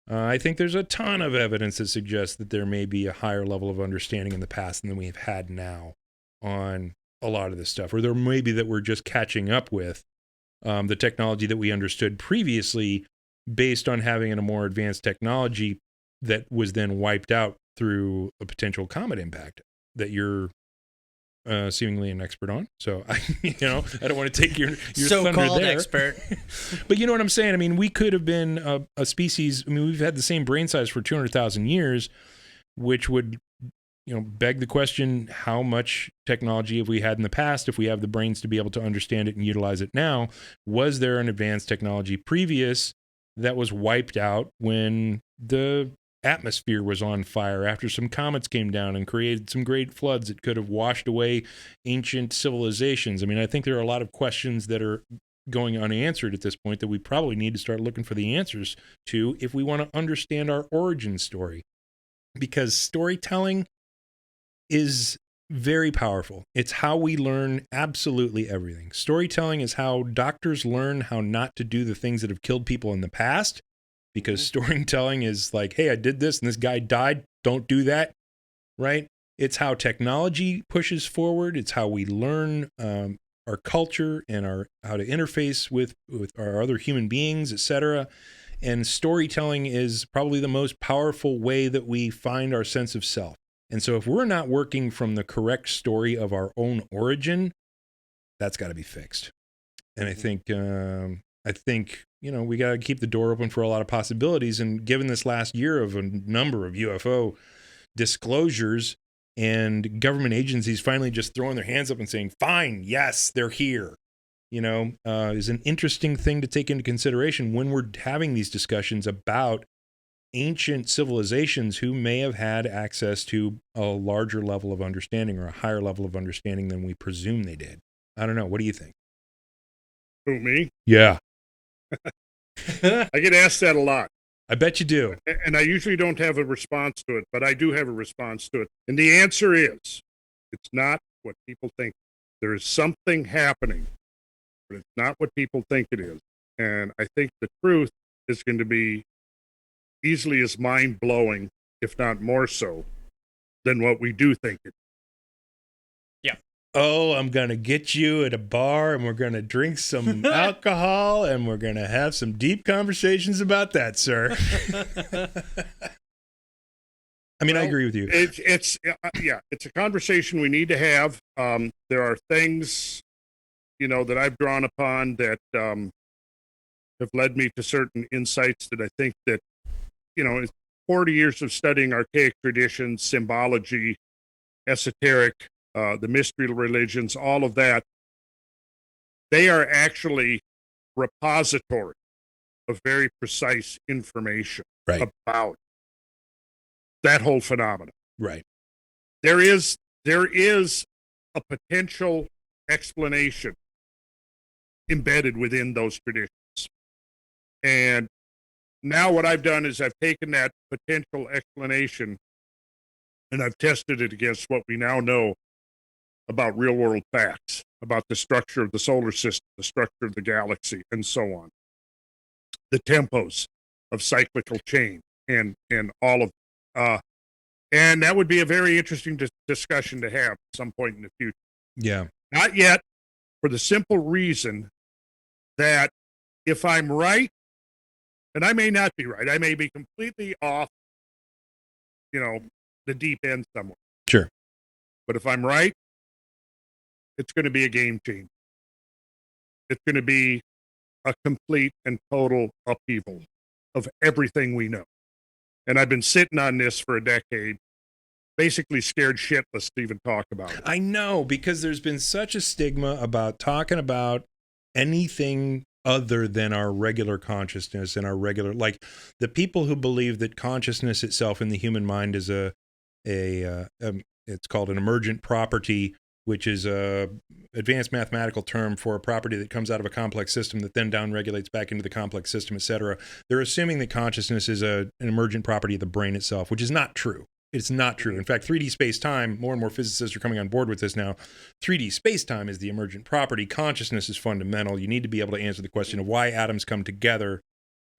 [SPEAKER 2] I think there's a ton of evidence that suggests that there may be a higher level of understanding in the past than we've had now on a lot of this stuff. Or there may be that we're just catching up with the technology that we understood previously based on having a more advanced technology that was then wiped out through a potential comet impact that you're seemingly an expert on. So I don't want to take your
[SPEAKER 3] so-called
[SPEAKER 2] thunder there.
[SPEAKER 3] expert.
[SPEAKER 2] But you know what I'm saying? I mean, we could have been a species. I mean, we've had the same brain size for 200,000 years, which would, beg the question, how much technology have we had in the past? If we have the brains to be able to understand it and utilize it now, was there an advanced technology previous that was wiped out when the atmosphere was on fire after some comets came down and created some great floods that could have washed away ancient civilizations? I mean, I think there are a lot of questions that are going unanswered at this point that we probably need to start looking for the answers to if we want to understand our origin story. Because storytelling is very powerful. It's how we learn absolutely everything. Storytelling is how doctors learn how not to do the things that have killed people in the past. Because storytelling is like, hey, I did this and this guy died. Don't do that, right? It's how technology pushes forward. It's how we learn our culture and how to interface with our other human beings, etc. And storytelling is probably the most powerful way that we find our sense of self. And so if we're not working from the correct story of our own origin, that's got to be fixed. And I think we got to keep the door open for a lot of possibilities. And given this last year of a number of UFO disclosures and government agencies finally just throwing their hands up and saying, fine, yes, they're here, is an interesting thing to take into consideration when we're having these discussions about ancient civilizations who may have had access to a larger level of understanding or a higher level of understanding than we presume they did. I don't know. What do you think?
[SPEAKER 1] Who, me?
[SPEAKER 2] Yeah.
[SPEAKER 1] I get asked that a lot.
[SPEAKER 2] I bet you do.
[SPEAKER 1] And I usually don't have a response to it, but I do have a response to it. And the answer is, it's not what people think. There is something happening, but it's not what people think it is. And I think the truth is going to be easily as mind-blowing, if not more so, than what we do think it is.
[SPEAKER 2] Oh, I'm going to get you at a bar and we're going to drink some alcohol and we're going to have some deep conversations about that, sir. I mean, I agree with you.
[SPEAKER 1] It's a conversation we need to have. There are things, that I've drawn upon that have led me to certain insights that I think that, 40 years of studying archaic traditions, symbology, esoteric, the mystery religions, all of that, they are actually repository of very precise information
[SPEAKER 2] Right.
[SPEAKER 1] about that whole phenomenon.
[SPEAKER 2] Right.
[SPEAKER 1] There is a potential explanation embedded within those traditions. And now what I've done is I've taken that potential explanation and I've tested it against what we now know about real world facts, about the structure of the solar system, the structure of the galaxy, and so on. The tempos of cyclical change and all of and that would be a very interesting discussion to have at some point in the future.
[SPEAKER 2] Yeah.
[SPEAKER 1] Not yet, for the simple reason that if I'm right, and I may not be right, I may be completely off, the deep end somewhere.
[SPEAKER 2] Sure.
[SPEAKER 1] But if I'm right, it's going to be a game changer. It's going to be a complete and total upheaval of everything we know. And I've been sitting on this for a decade, basically scared shitless to even talk about it.
[SPEAKER 2] I know, because there's been such a stigma about talking about anything other than our regular consciousness and our regular, like the people who believe that consciousness itself in the human mind is it's called an emergent property, which is a advanced mathematical term for a property that comes out of a complex system that then downregulates back into the complex system, et cetera. They're assuming that consciousness is an emergent property of the brain itself, which is not true. It's not true. In fact, 3D space-time, more and more physicists are coming on board with this now. 3D space-time is the emergent property. Consciousness is fundamental. You need to be able to answer the question of why atoms come together.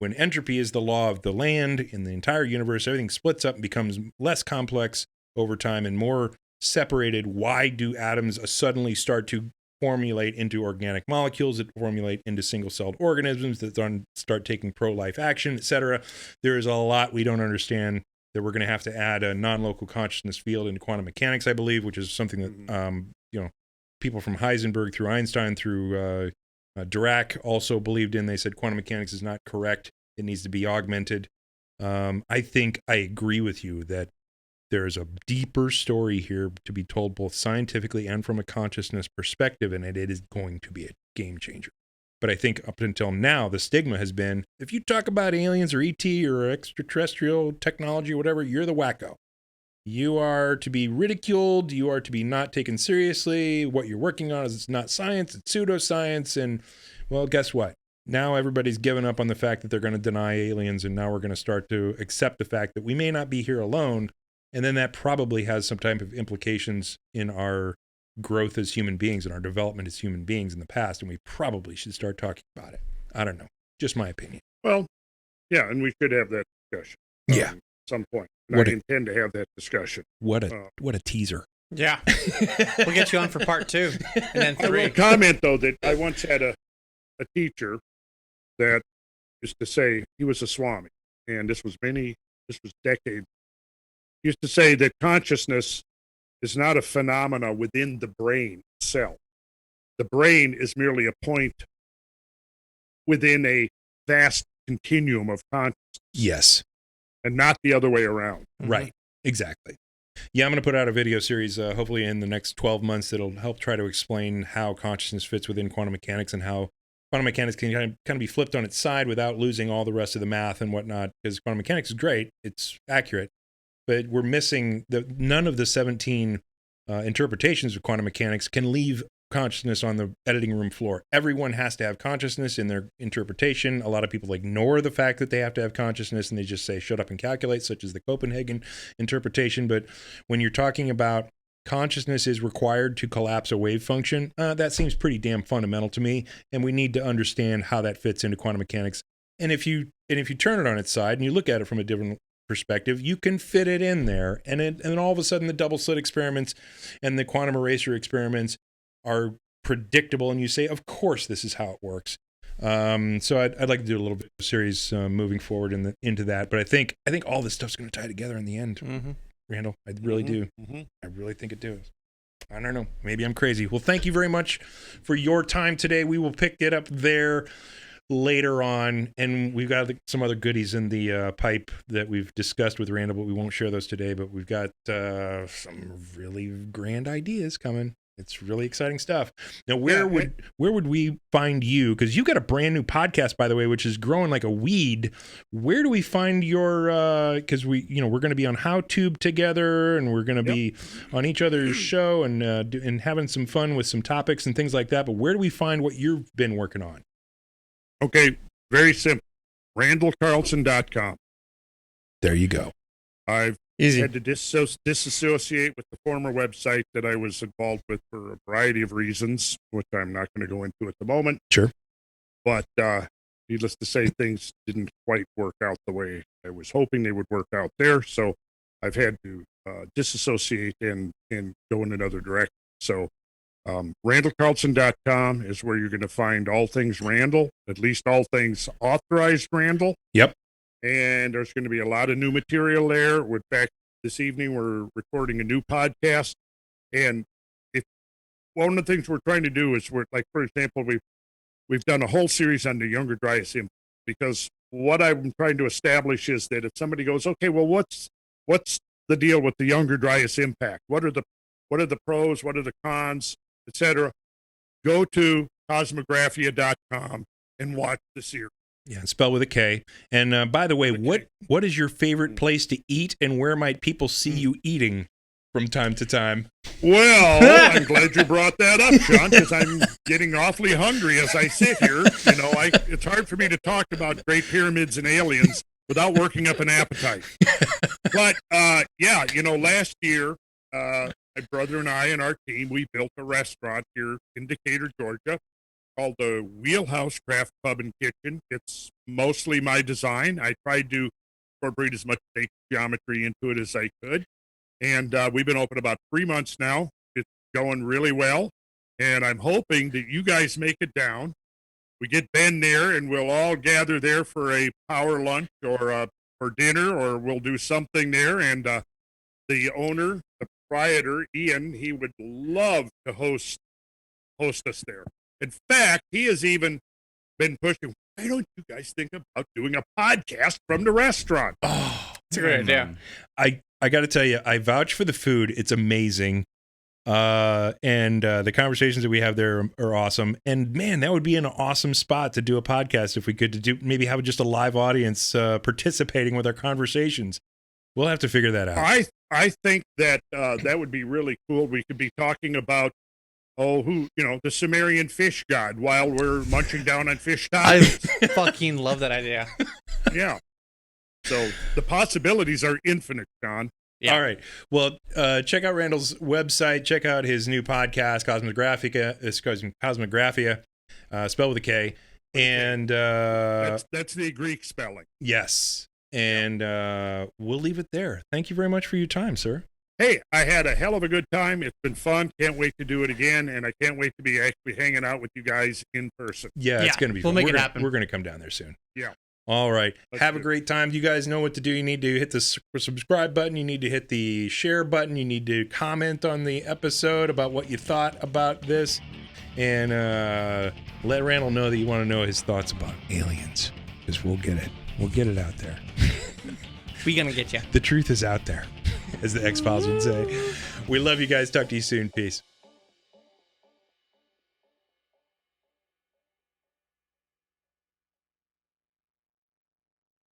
[SPEAKER 2] When entropy is the law of the land in the entire universe, everything splits up and becomes less complex over time and more separated. Why do atoms suddenly start to formulate into organic molecules that formulate into single-celled organisms that then start taking pro-life action, et cetera? There is a lot we don't understand that we're going to have to add a non-local consciousness field into quantum mechanics, I believe, which is something that people from Heisenberg through Einstein through Dirac also believed in. They said quantum mechanics is not correct; it needs to be augmented. I think I agree with you that there is a deeper story here to be told, both scientifically and from a consciousness perspective, and it is going to be a game changer. But I think up until now, the stigma has been, if you talk about aliens or ET or extraterrestrial technology or whatever, you're the wacko. You are to be ridiculed. You are to be not taken seriously. What you're working on is not science, it's pseudoscience. And, well, guess what? Now everybody's given up on the fact that they're going to deny aliens, and now we're going to start to accept the fact that we may not be here alone. And then that probably has some type of implications in our growth as human beings and our development as human beings in the past, and we probably should start talking about it. I don't know. Just my opinion.
[SPEAKER 1] Well, yeah, and we should have that discussion.
[SPEAKER 2] Yeah.
[SPEAKER 1] At some point. And I intend to have that discussion.
[SPEAKER 2] What a teaser.
[SPEAKER 3] Yeah. We'll get you on for part 2 and then
[SPEAKER 1] I
[SPEAKER 3] 3.
[SPEAKER 1] will comment, though, that I once had a teacher that used to say, he was a Swami, and this was decades. He used to say that consciousness is not a phenomena within the brain itself. The brain is merely a point within a vast continuum of consciousness.
[SPEAKER 2] Yes.
[SPEAKER 1] And not the other way around.
[SPEAKER 2] Right. Exactly. Yeah, I'm going to put out a video series, hopefully in the next 12 months, that'll help try to explain how consciousness fits within quantum mechanics and how quantum mechanics can kind of be flipped on its side without losing all the rest of the math and whatnot. Because quantum mechanics is great. It's accurate. But we're missing none of the 17 interpretations of quantum mechanics can leave consciousness on the editing room floor. Everyone has to have consciousness in their interpretation. A lot of people ignore the fact that they have to have consciousness, and they just say, shut up and calculate, such as the Copenhagen interpretation. But when you're talking about consciousness is required to collapse a wave function, that seems pretty damn fundamental to me, and we need to understand how that fits into quantum mechanics. And if you turn it on its side and you look at it from a different perspective, you can fit it in there, and then all of a sudden the double slit experiments and the quantum eraser experiments are predictable, and you say, of course this is how it works. So I'd like to do a little bit of a series moving forward into that, but I think all this stuff's going to tie together in the end. Randall, I really do. I really think it does. I don't know, maybe I'm crazy. Well, thank you very much for your time today. We will pick it up there later on, and we've got some other goodies in the pipe that we've discussed with Randall, but we won't share those today. But we've got some really grand ideas coming. It's really exciting stuff. Now, where would we find you? Because you got a brand new podcast, by the way, which is growing like a weed. Where do we find your? Because we're going to be on HowTube together, and we're going to be on each other's show and having some fun with some topics and things like that. But where do we find what you've been working on?
[SPEAKER 1] Okay, very simple. RandallCarlson.com.
[SPEAKER 2] There you go.
[SPEAKER 1] I've
[SPEAKER 3] Easy.
[SPEAKER 1] had to disassociate with the former website that I was involved with for a variety of reasons, which I'm not going to go into at the moment.
[SPEAKER 2] Sure.
[SPEAKER 1] But needless to say, things didn't quite work out the way I was hoping they would work out there. So I've had to disassociate and go in another direction. So RandallCarlson.com is where you're going to find all things Randall, at least all things authorized Randall.
[SPEAKER 2] Yep.
[SPEAKER 1] And there's going to be a lot of new material there. In fact, this evening we're recording a new podcast. And one of the things we're trying to do is, for example, we've done a whole series on the younger dryas imp, because what I'm trying to establish is that if somebody goes, okay, well, what's the deal with the younger dryas impact? What are the pros? What are the cons, etc.? Go to cosmographia.com and watch the series.
[SPEAKER 2] Yeah, spelled with a K. And by the way, what is your favorite place to eat, and where might people see you eating from time to time?
[SPEAKER 1] Well, I'm glad you brought that up, Sean, because I'm getting awfully hungry as I sit here. It's hard for me to talk about Great Pyramids and aliens without working up an appetite. But last year, my brother and I and our team, we built a restaurant here in Decatur, Georgia, called the Wheelhouse Craft Pub and Kitchen. It's mostly my design. I tried to incorporate as much basic geometry into it as I could. And we've been open about 3 months now. It's going really well. And I'm hoping that you guys make it down. We get Ben there, and we'll all gather there for a power lunch or for dinner, or we'll do something there. And the owner, the proprietor, Ian, he would love to host us there. In fact, he has even been pushing, why don't you guys think about doing a podcast from the restaurant?
[SPEAKER 2] Oh,
[SPEAKER 3] It's a great idea.
[SPEAKER 2] I got to tell you, I vouch for the food. It's amazing. And the conversations that we have there are awesome. And man, that would be an awesome spot to do a podcast if we could maybe have just a live audience participating with our conversations. We'll have to figure that out.
[SPEAKER 1] I think that that would be really cool. We could be talking about the Sumerian fish god while we're munching down on fish
[SPEAKER 3] I
[SPEAKER 1] tacos.
[SPEAKER 3] fucking love that idea.
[SPEAKER 1] Yeah. So the possibilities are infinite, John.
[SPEAKER 3] Yeah.
[SPEAKER 2] All right. Well, check out Randall's website. Check out his new podcast, Cosmographia, spelled with a K. And
[SPEAKER 1] that's the Greek spelling.
[SPEAKER 2] yes. And we'll leave it there. Thank you very much for your time, sir.
[SPEAKER 1] Hey, I had a hell of a good time. It's been fun. Can't wait to do it again, and I can't wait to be actually hanging out with you guys in person.
[SPEAKER 2] Yeah, it's going to be
[SPEAKER 3] we'll
[SPEAKER 2] fun.
[SPEAKER 3] make it happen.
[SPEAKER 2] We're going to come down there soon.
[SPEAKER 1] Yeah.
[SPEAKER 2] All right.
[SPEAKER 1] Let's
[SPEAKER 2] Have
[SPEAKER 1] do
[SPEAKER 2] a
[SPEAKER 1] it.
[SPEAKER 2] great time. You guys know what to do. You need to hit the subscribe button. You need to hit the share button. You need to comment on the episode about what you thought about this. And let Randall know that you want to know his thoughts about aliens. Because we'll get it. We'll get it out there.
[SPEAKER 3] We gonna get you.
[SPEAKER 2] The truth is out there, as the X-Files would say. We love you guys. Talk to you soon. Peace.